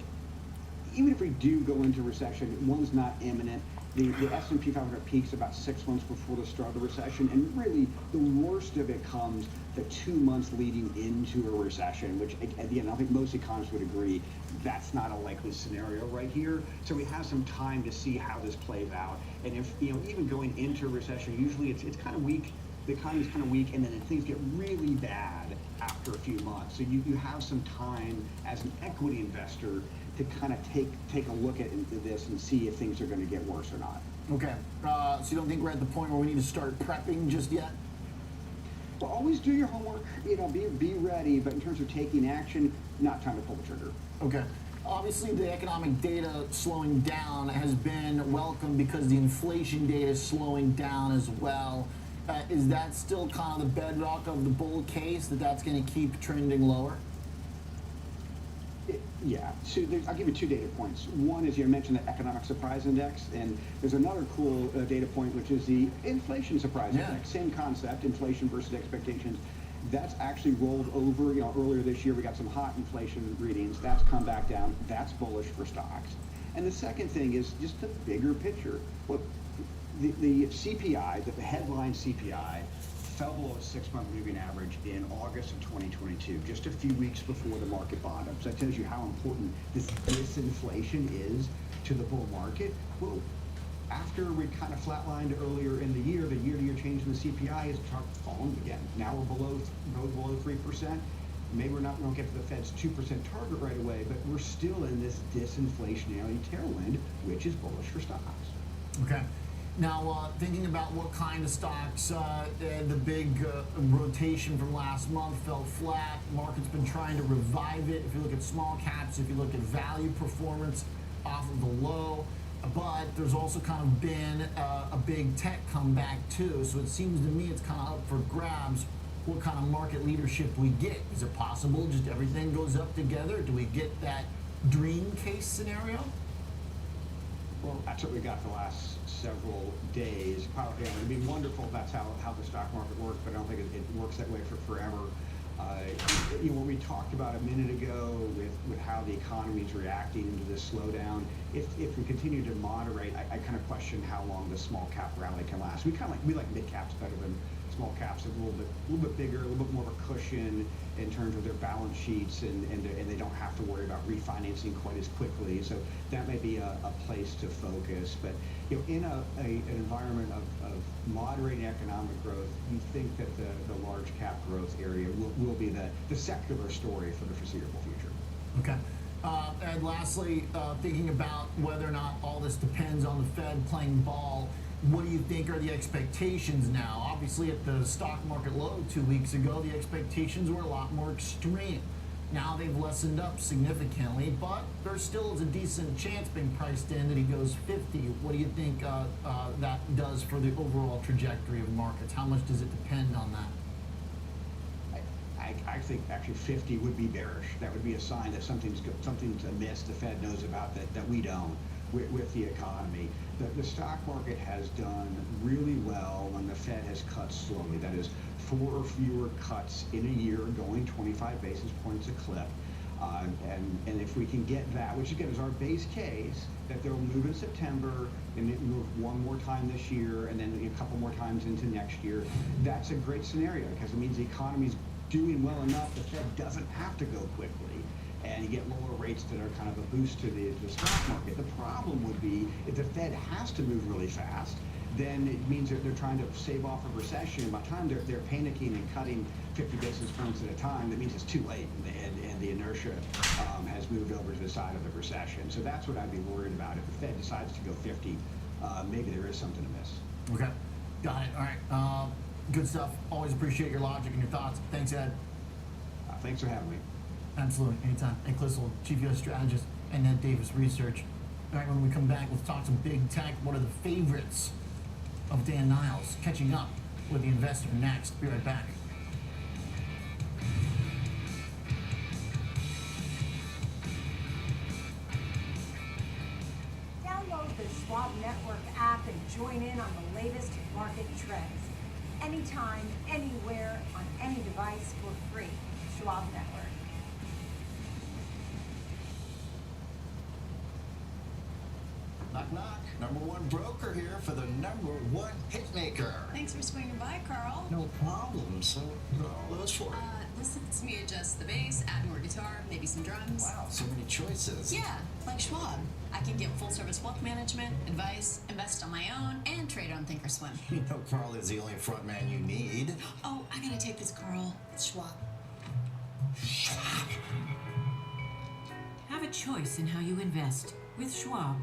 even if we do go into recession, one's not imminent. The S&P 500 peaks about 6 months before the start of the recession, and really the worst of it comes the 2 months leading into a recession, which, again, I think most economists would agree that's not a likely scenario right here. So we have some time to see how this plays out. And if, even going into a recession, usually it's kind of weak. The economy's kind of weak, and then things get really bad after a few months. So you have some time as an equity investor to kind of take a look into this and see if things are going to get worse or not. Okay, so you don't think we're at the point where we need to start prepping just yet? Well, always do your homework, be ready, but in terms of taking action, not time to pull the trigger. Okay. Obviously, the economic data slowing down has been welcome because the inflation data is slowing down as well. Is that still kind of the bedrock of the bull case, that's going to keep trending lower? Yeah, so I'll give you 2 data points. One is you mentioned the economic surprise index, and there's another cool data point, which is the inflation surprise index. Same concept, inflation versus expectations. That's actually rolled over. Earlier this year we got some hot inflation readings. That's come back down. That's bullish for stocks. And the second thing is just the bigger picture. Look, the CPI, the headline CPI, fell below a 6-month moving average in August of 2022, just a few weeks before the market bottom. So that tells you how important this disinflation is to the bull market. Well, after we kind of flatlined earlier in the year-to-year change in the CPI has fallen again. Now we're below 3%. Maybe we don't get to the Fed's 2% target right away, but we're still in this disinflationary tailwind, which is bullish for stocks. Okay. Now, thinking about what kind of stocks, the big rotation from last month fell flat. Market's been trying to revive it. If you look at small caps, if you look at value performance off of the low, but there's also kind of been a big tech comeback too. So it seems to me it's kind of up for grabs. What kind of market leadership we get? Is it possible just everything goes up together? Do we get that dream case scenario? Well, that's what we got the last several days. Probably, it'd be wonderful if that's how the stock market works, but I don't think it works that way for forever. What we talked about a minute ago with how the economy is reacting to this slowdown, if we continue to moderate, I kind of question how long the small cap rally can last. We like mid caps better than small caps, a little bit bigger, a little bit more of a cushion in terms of their balance sheets, and they don't have to worry about refinancing quite as quickly. So that may be a place to focus. But in an environment of moderating economic growth, you think that the large cap growth area will be the secular story for the foreseeable future. Okay. And lastly, thinking about whether or not all this depends on the Fed playing ball, what do you think are the expectations now? Obviously, at the stock market low 2 weeks ago, the expectations were a lot more extreme. Now they've lessened up significantly, but there still is a decent chance being priced in that he goes 50. What do you think that does for the overall trajectory of markets? How much does it depend on that? I think actually 50 would be bearish. That would be a sign that something's amiss. The Fed knows about that we don't with the economy. The stock market has done really well when the Fed has cut slowly. That is 4 or fewer cuts in a year, going 25 basis points a clip. And if we can get that, which again is our base case, that they'll move in September and it move one more time this year and then a couple more times into next year, that's a great scenario because it means the economy's doing well enough the Fed doesn't have to go quickly, and you get lower rates that are kind of a boost to the stock market. The problem would be if the Fed has to move really fast, then it means that they're trying to save off a recession. By the time they're panicking and cutting 50 basis points at a time, that means it's too late, and the inertia has moved over to the side of the recession. So that's what I'd be worried about. If the Fed decides to go 50, maybe there is something amiss. Okay, got it. All right, good stuff. Always appreciate your logic and your thoughts. Thanks, Ed. Thanks for having me. Absolutely, anytime. Ed Klissel, Chief U.S. Strategist, and Ned Davis Research. All right, when we come back, let's talk some big tech. What are the favorites of Dan Niles? Catching up with the investor next. Be right back. Download the Schwab Network app and join in on the latest market trends. Anytime, anywhere, on any device for free. Schwab Network. Knock, knock. #1 broker here for the #1 hitmaker. Thanks for swinging by, Carl. No problem. So, what are all those for? This lets me adjust the bass, add more guitar, maybe some drums. Wow, so many choices. Yeah, like Schwab. I can get full-service wealth management, advice, invest on my own, and trade on Thinkorswim. You know Carl is the only front man you need. Oh, I gotta take this, Carl. It's Schwab. Schwab. Have a choice in how you invest with Schwab.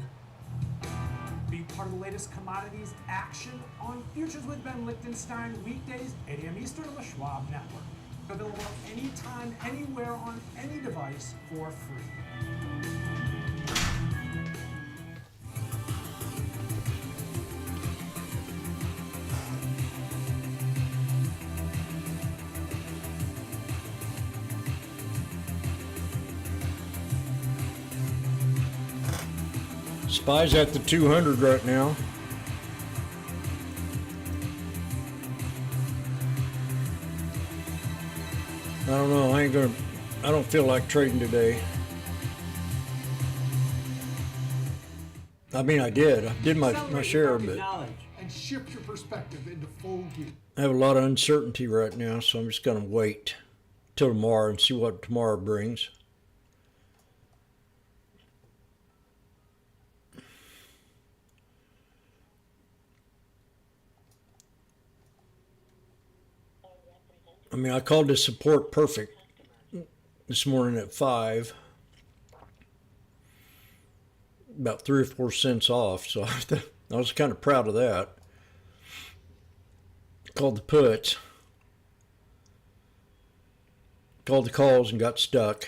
Be part of the latest commodities action on Futures with Ben Lichtenstein, weekdays, 8 a.m. Eastern on the Schwab Network. Available anytime, anywhere, on any device for free. SPY's at the 200 right now. I don't know. I don't feel like trading today. I mean, I did my share, but and shift your perspective into full gear. I have a lot of uncertainty right now, so I'm just going to wait till tomorrow and see what tomorrow brings. I mean, I called this support perfect this morning at 5. About 3 or 4 cents off, so I was kind of proud of that. Called the puts. Called the calls and got stuck.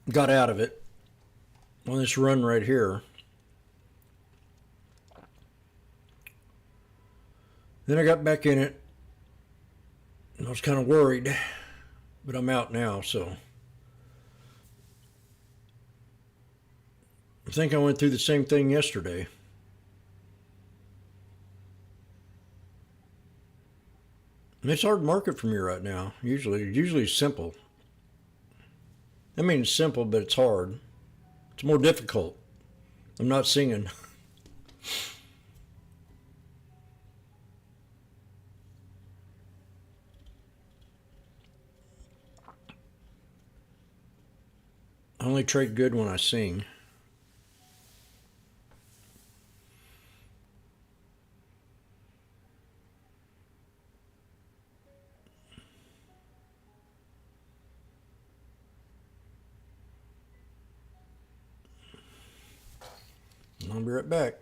Got out of it on this run right here. Then I got back in it. I was kind of worried, but I'm out now, so I think I went through the same thing yesterday. And it's a hard market for me right now. Usually it's simple. I mean, it's simple, but it's hard. It's more difficult. I'm not singing. I only trade good when I sing. I'll be right back.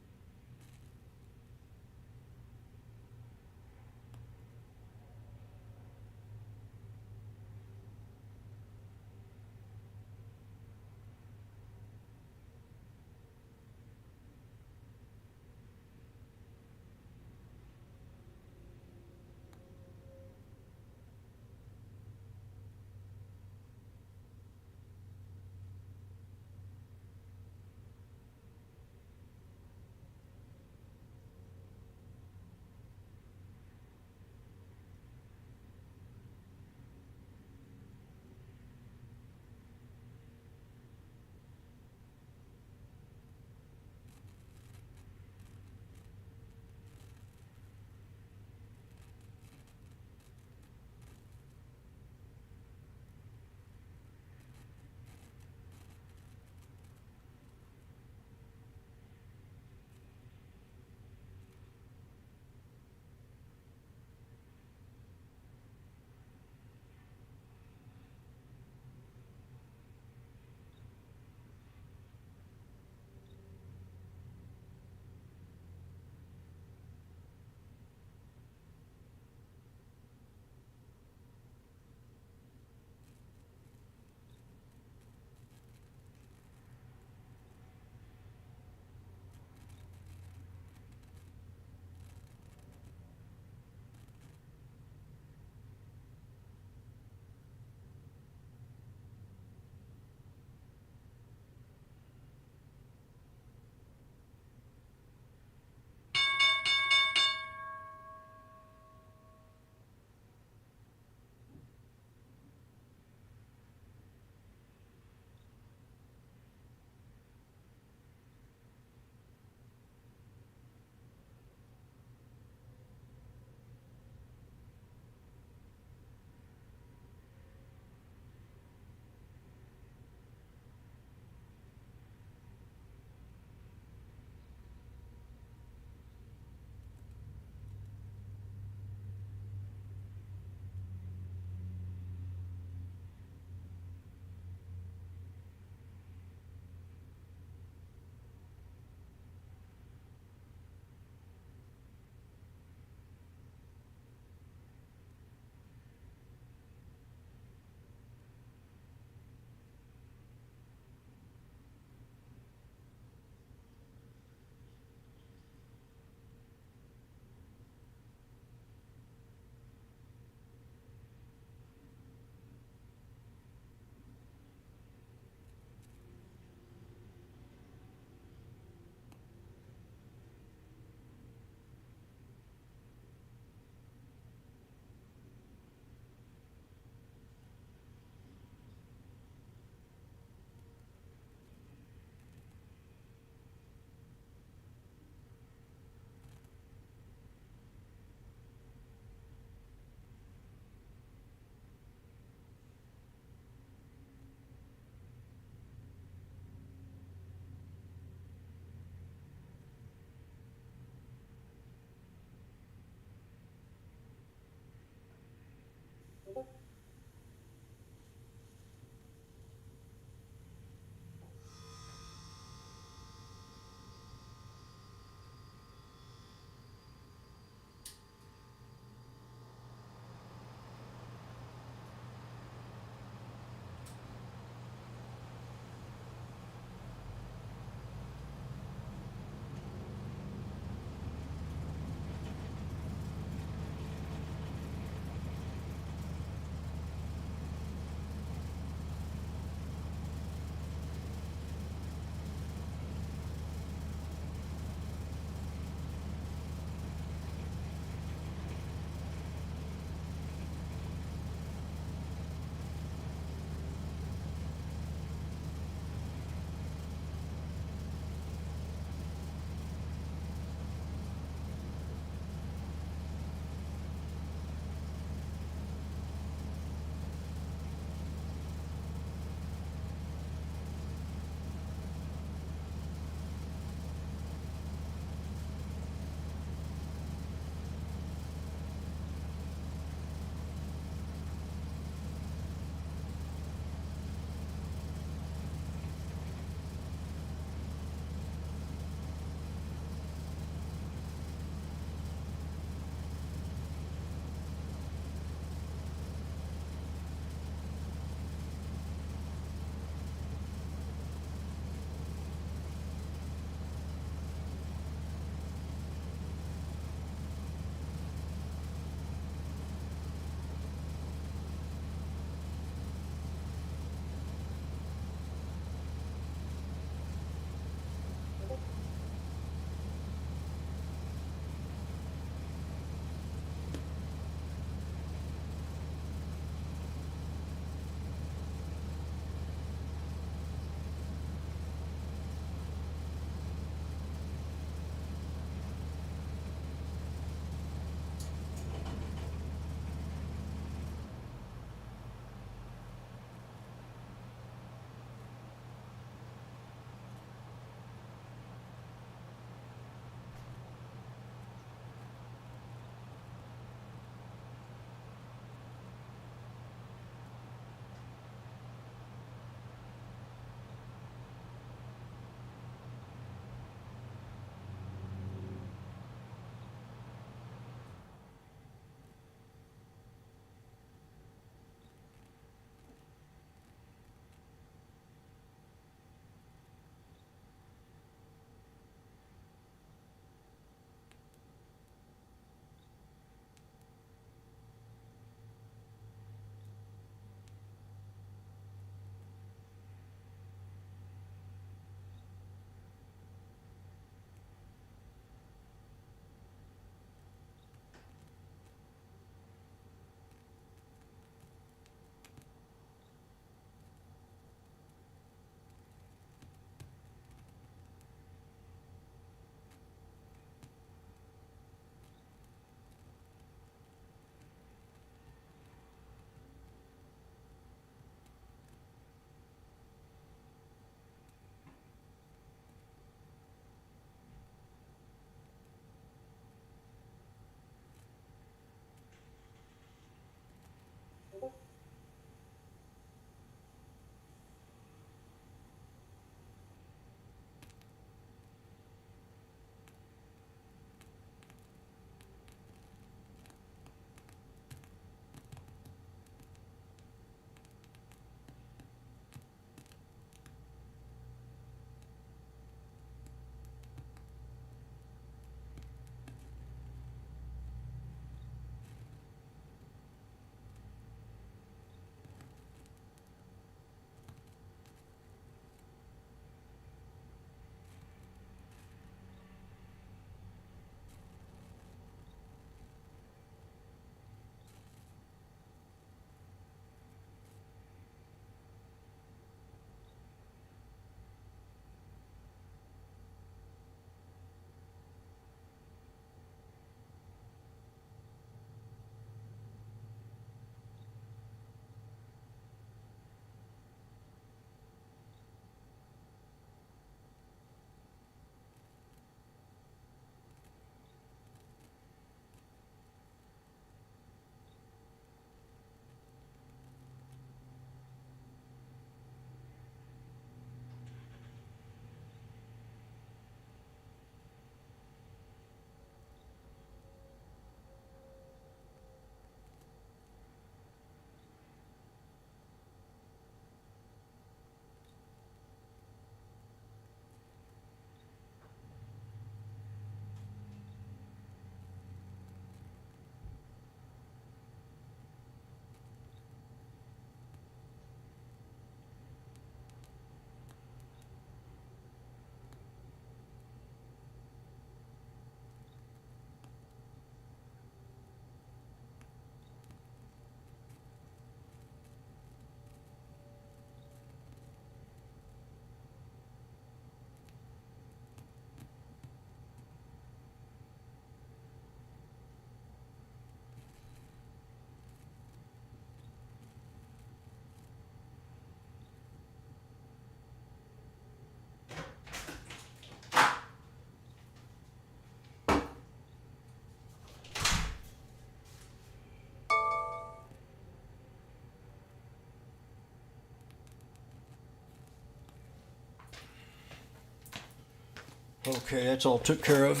Okay, that's all took care of.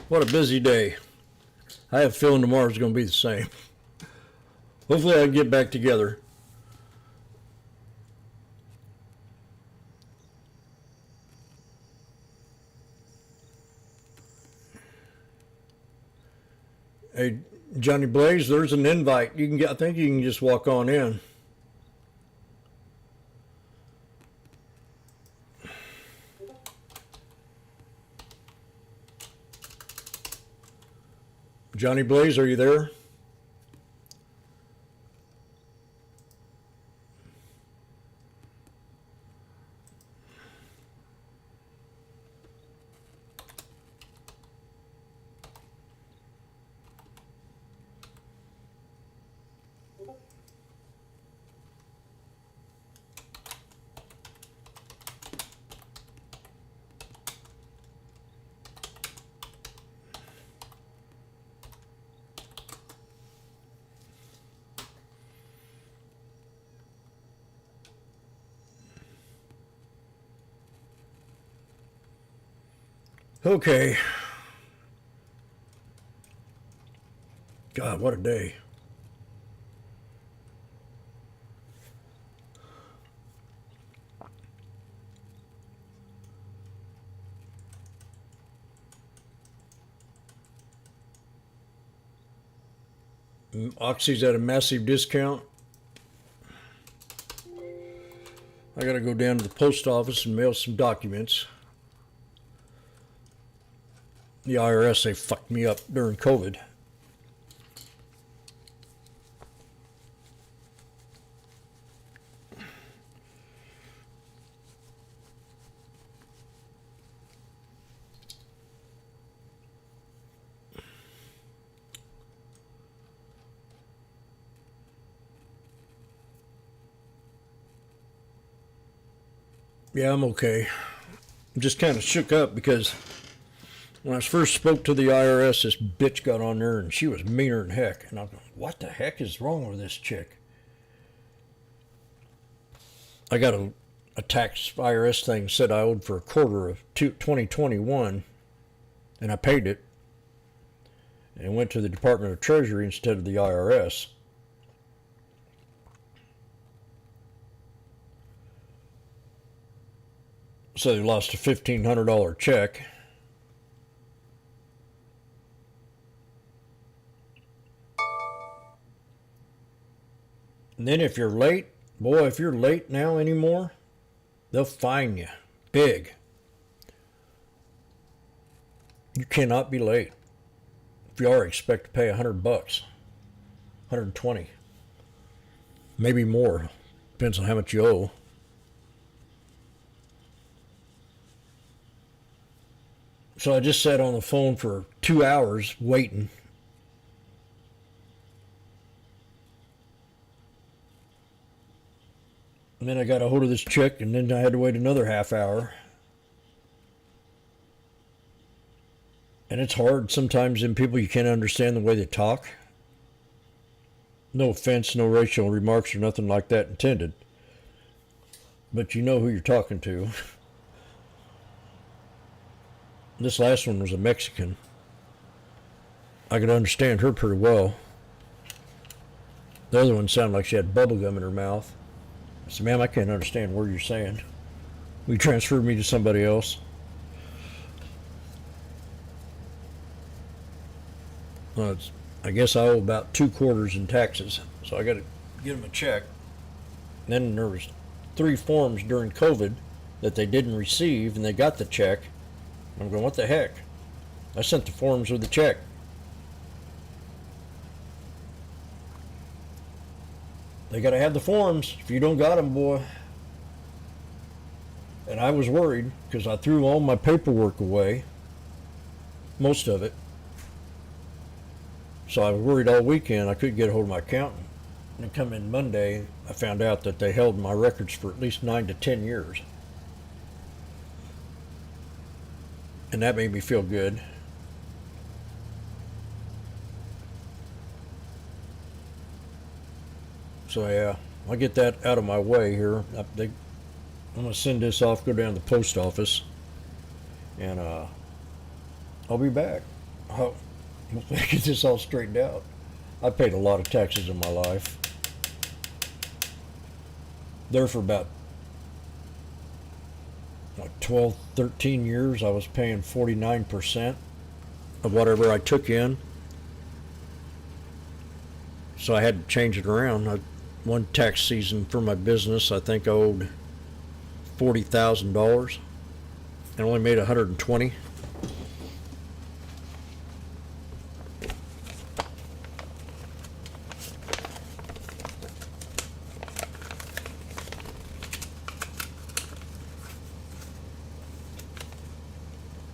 What a busy day. I have a feeling tomorrow's going to be the same. Hopefully I can get back together. Hey, Johnny Blaze, there's an invite. You can get, I think you can just walk on in. Johnny Blaze, are you there? Okay. God, what a day. Oxy's at a massive discount. I gotta go down to the post office and mail some documents. The IRS, they fucked me up during COVID. Yeah, I'm okay. I'm just kind of shook up because when I first spoke to the IRS, this bitch got on there and she was meaner than heck. And I'm going, what the heck is wrong with this chick? I got a tax IRS thing said I owed for a quarter of 2021, and I paid it and went to the Department of Treasury instead of the IRS. So they lost a $1,500 check. And then if you're late, boy, if you're late now anymore, they'll fine you big. You cannot be late. If you are, expect to pay $100, 120, maybe more. Depends on how much you owe. So I just sat on the phone for 2 hours waiting. And then I got a hold of this chick, and then I had to wait another half hour. And it's hard sometimes in people you can't understand the way they talk. No offense, no racial remarks or nothing like that intended. But you know who you're talking to. This last one was a Mexican. I could understand her pretty well. The other one sounded like she had bubble gum in her mouth. I said, ma'am, I can't understand what you're saying. Will you transfer me to somebody else? Well, I guess I owe about 2 quarters in taxes, so I got to give them a check. And then there was 3 forms during COVID that they didn't receive, and they got the check. I'm going, what the heck? I sent the forms with the check. They got to have the forms. If you don't got them, boy. And I was worried because I threw all my paperwork away. Most of it. So I was worried all weekend I couldn't get a hold of my accountant. And then come in Monday, I found out that they held my records for at least 9 to 10 years. And that made me feel good. So yeah, I'll get that out of my way here. I'm going to send this off, go down to the post office, And I'll be back. I'll get this all straightened out. I paid a lot of taxes in my life. There for about like 12, 13 years, I was paying 49% of whatever I took in. So I had to change it around. One tax season for my business, I think I owed $40,000 and only made 120.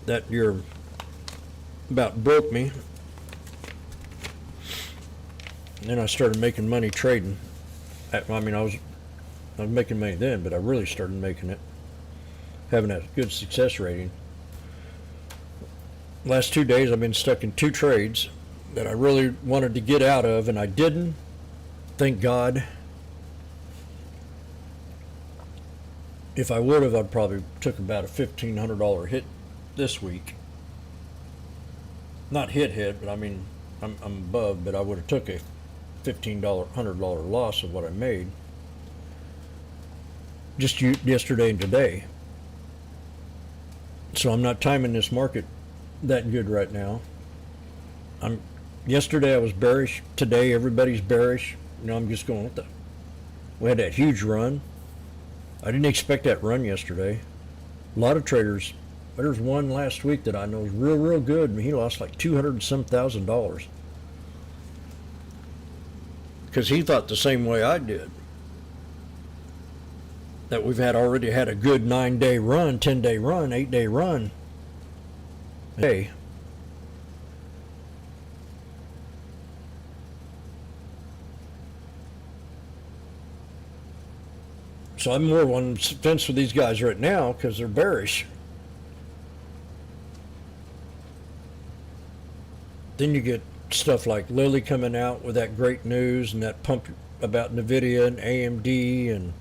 That year about broke me. And then I started making money trading. I was making money then, but I really started making it, having a good success rating. Last 2 days I've been stuck in 2 trades that I really wanted to get out of, and I didn't. Thank God. If I would have, I'd probably took about a $1,500 hit this week. Not hit, but I mean, I'm above, but I would have took a $1,500 loss of what I made just yesterday and today. So I'm not timing this market that good right now. Yesterday I was bearish. Today everybody's bearish. I'm just going with we had that huge run. I didn't expect that run yesterday. A lot of traders. There's one last week that I know is real good, and he lost like $200 and some thousand because he thought the same way I did, that we've already had a good 9-day run, 10-day run, 8-day run. Hey, so I'm more on the fence with these guys right now because they're bearish. Then you get stuff like Lilly coming out with that great news and that pump about NVIDIA and AMD,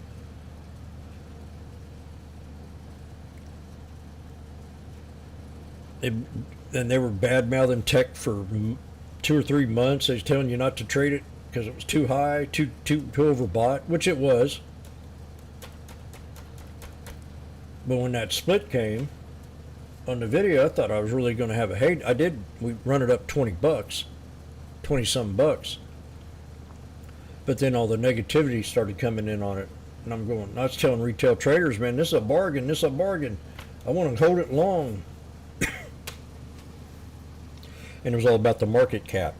and they were bad-mouthing tech for 2 or 3 months. They was telling you not to trade it because it was too high, too overbought, which it was. But when that split came on the video, I thought I was really going to have a hate. I did. We run it up $20, 20-some bucks. But then all the negativity started coming in on it, and I was telling retail traders, man, this is a bargain. This is a bargain. I want to hold it long. And it was all about the market cap.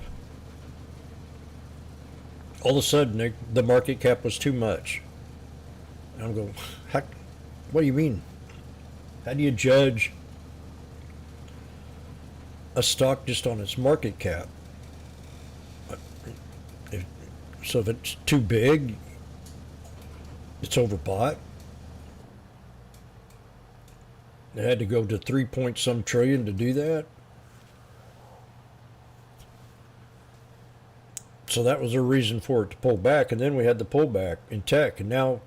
All of a sudden, the market cap was too much. And I'm going, what do you mean? How do you judge a stock just on its market cap? So if it's too big, it's overbought. They had to go to 3-point-some trillion to do that. So that was a reason for it to pull back. And then we had the pullback in tech. And now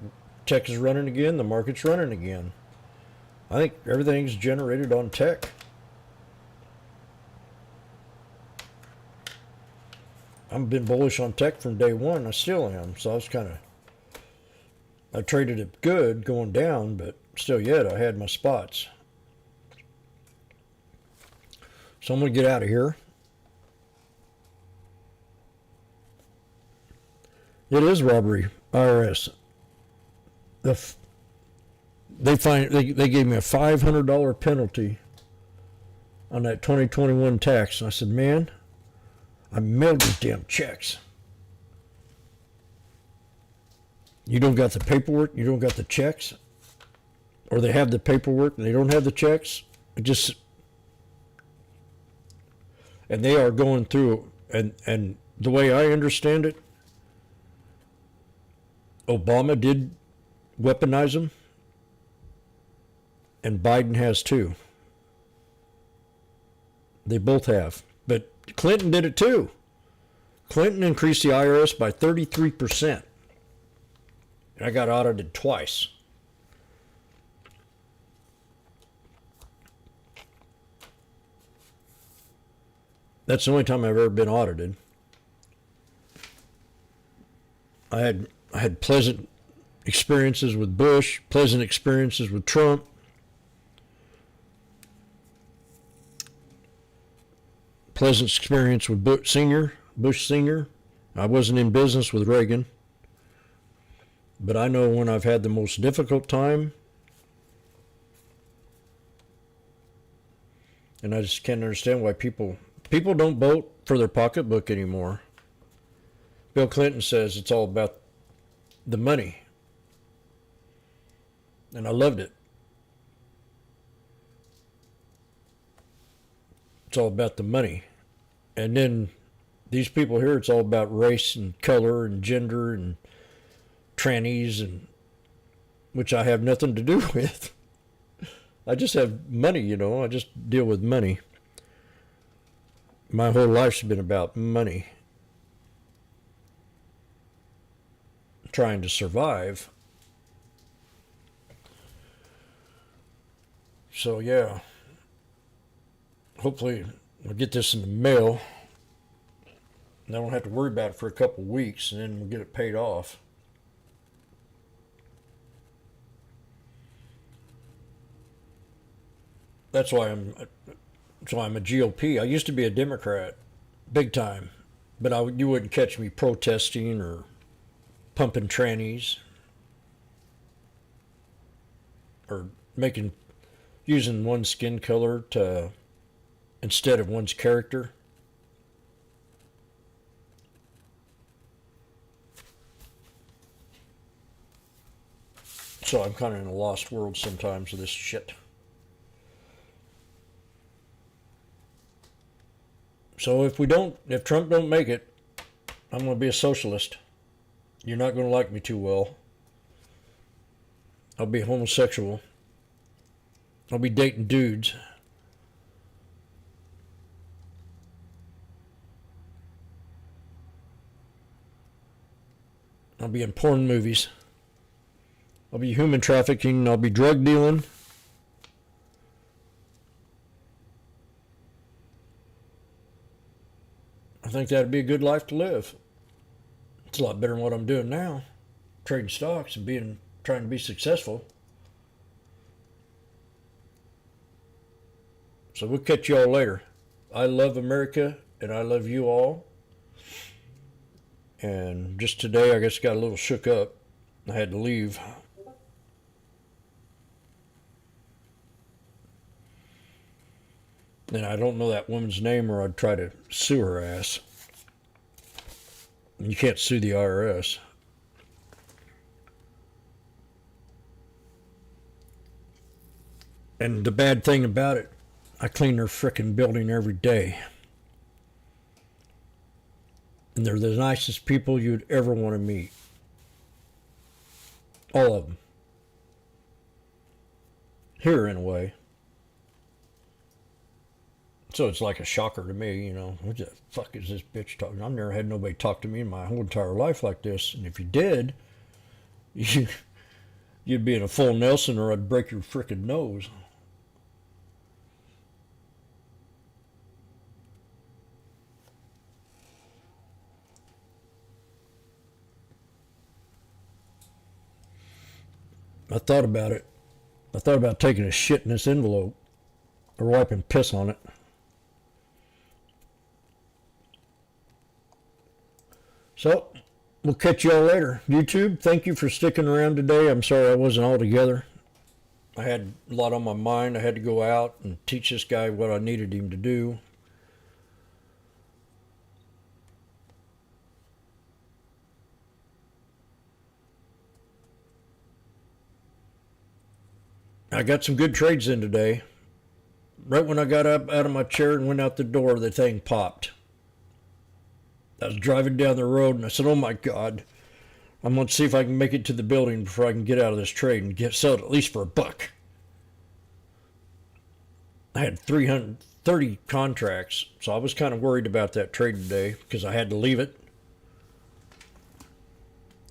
tech is running again. The market's running again. I think everything's generated on tech. I've been bullish on tech from day one. I still am. So I traded it good going down, but still yet I had my spots. So I'm going to get out of here. It is robbery, IRS. They gave me a $500 penalty on that 2021 tax. And I said, man, I mailed these damn checks. You don't got the paperwork, you don't got the checks, or they have the paperwork and they don't have the checks. And they are going through, and the way I understand it, Obama did weaponize them, and Biden has too. They both have. But Clinton did it too. Clinton increased the IRS by 33%. And I got audited twice. That's the only time I've ever been audited. I had pleasant experiences with Bush, pleasant experiences with Trump. Pleasant experience with Bush Sr. I wasn't in business with Reagan. But I know when I've had the most difficult time, and I just can't understand why people don't vote for their pocketbook anymore. Bill Clinton says it's all about the money. And I loved it. It's all about the money. And then these people here, it's all about race and color and gender and trannies, and which I have nothing to do with. I just have money, you know. I just deal with money. My whole life's been about money. Trying to survive. So yeah. Hopefully we'll get this in the mail. And I won't have to worry about it for a couple of weeks, and then we'll get it paid off. That's why I'm a GOP. I used to be a Democrat, big time, but you wouldn't catch me protesting or pumping trannies or using one's skin color instead of one's character. So I'm kind of in a lost world sometimes with this shit. So if Trump don't make it, I'm going to be a socialist. You're not going to like me too well. I'll be homosexual. I'll be dating dudes. I'll be in porn movies. I'll be human trafficking. I'll be drug dealing. I think that'd be a good life to live. It's a lot better than what I'm doing now. Trading stocks and trying to be successful. So we'll catch y'all later. I love America and I love you all. And just today I guess got a little shook up. I had to leave. And I don't know that woman's name, or I'd try to sue her ass. You can't sue the IRS. And the bad thing about it, I clean their frickin' building every day. And they're the nicest people you'd ever want to meet. All of them. Here, in a way. So it's like a shocker to me, you know. What the fuck is this bitch talking? I've never had nobody talk to me in my whole entire life like this. And if you did, you'd be in a full Nelson, or I'd break your frickin' nose. I thought about it. I thought about taking a shit in this envelope or wiping piss on it. So, we'll catch y'all later. YouTube, thank you for sticking around today. I'm sorry I wasn't all together. I had a lot on my mind. I had to go out and teach this guy what I needed him to do. I got some good trades in today. Right when I got up out of my chair and went out the door, the thing popped. I was driving down the road and I said, oh my God, I'm going to see if I can make it to the building before I can get out of this trade and sell it at least for $1. I had 330 contracts, so I was kind of worried about that trade today because I had to leave it.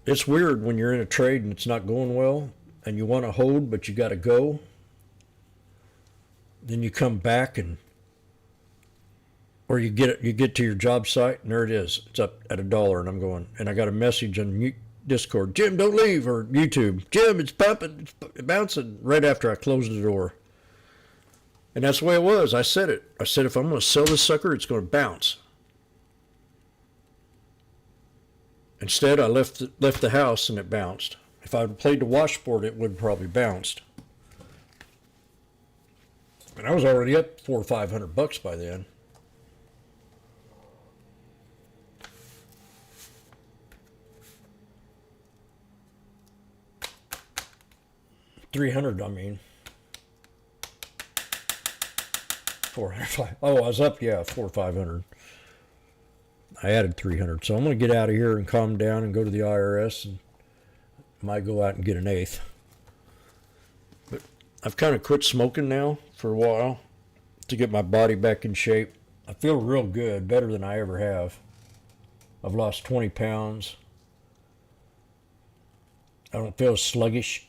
It's weird when you're in a trade and it's not going well and you want to hold, but you got to go. Then you come back and Or you get to your job site and there it is. It's up at $1, and I'm going, and I got a message on Discord, Jim, don't leave, or YouTube, Jim, it's pumping, it's bouncing, right after I closed the door. And that's the way it was. I said it. I said, if I'm going to sell this sucker, it's going to bounce. Instead, I left the house and it bounced. If I had played the washboard, it would have probably bounced. And I was already up $400 or $500 by then. $300, I mean. 400. Oh, I was up, yeah, 400 or 500. I added 300. So I'm going to get out of here and calm down and go to the IRS, and might go out and get an eighth. But I've kind of quit smoking now for a while to get my body back in shape. I feel real good, better than I ever have. I've lost 20 pounds. I don't feel sluggish.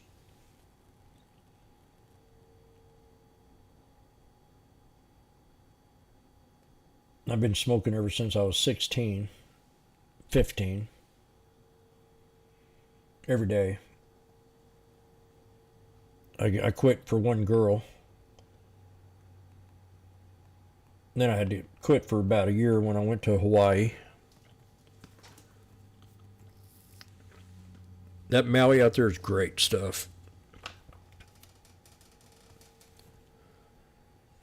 I've been smoking ever since I was 16, 15, every day. I quit for one girl. Then I had to quit for about a year when I went to Hawaii. That Maui out there is great stuff.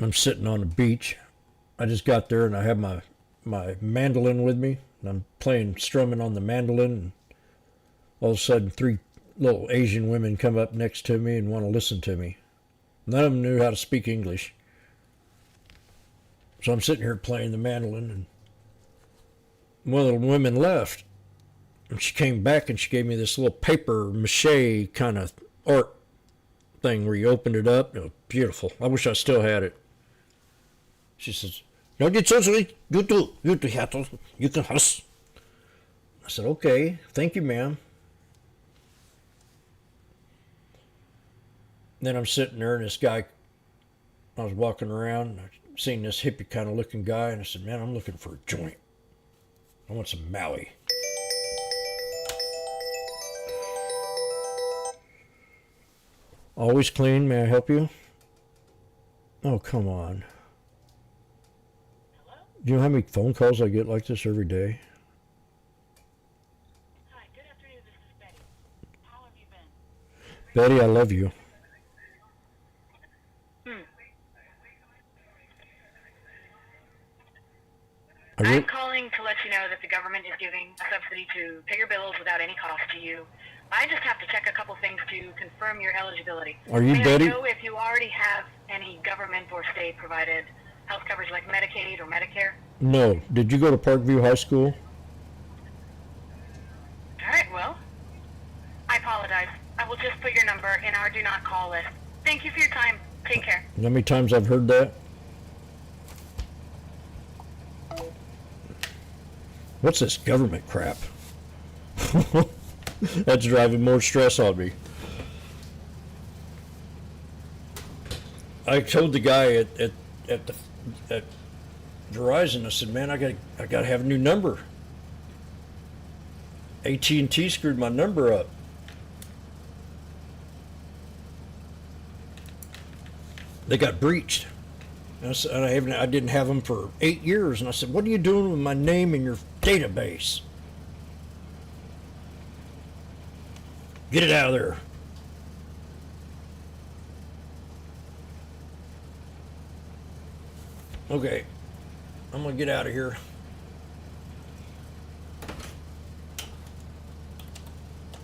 I'm sitting on the beach. I just got there and I have my mandolin with me, and I'm strumming on the mandolin, and all of a sudden 3 little Asian women come up next to me and want to listen to me. None of them knew how to speak English. So I'm sitting here playing the mandolin, and one of the women left, and she came back and she gave me this little paper mache kind of art thing where you opened it up. It was beautiful. I wish I still had it. She says, "No, it's okay. You can huss." I said, "Okay, thank you, ma'am." Then I'm sitting there, and this guy, I was walking around, and I seen this hippie kind of looking guy, and I said, "Man, I'm looking for a joint. I want some Maui." Always clean. May I help you? Oh, come on. Do you know how many phone calls I get like this every day? Hi, good afternoon. This is Betty. How have you been? Betty, I love you. I'm calling to let you know that the government is giving a subsidy to pay your bills without any cost to you. I just have to check a couple things to confirm your eligibility. Are you May Betty? I know if you already have any government or state provided health coverage like Medicaid or Medicare? No. Did you go to Parkview High School? All right, well, I apologize. I will just put your number in our do not call list. Thank you for your time. Take care. You know how many times I've heard that? What's this government crap? That's driving more stress on me. I told the guy at Verizon, I said, "Man, I gotta have a new number." AT&T screwed my number up. They got breached. And I didn't have them for 8 years. And I said, "What are you doing with my name in your database? Get it out of there." Okay, I'm gonna get out of here.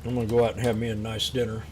I'm gonna go out and have me a nice dinner.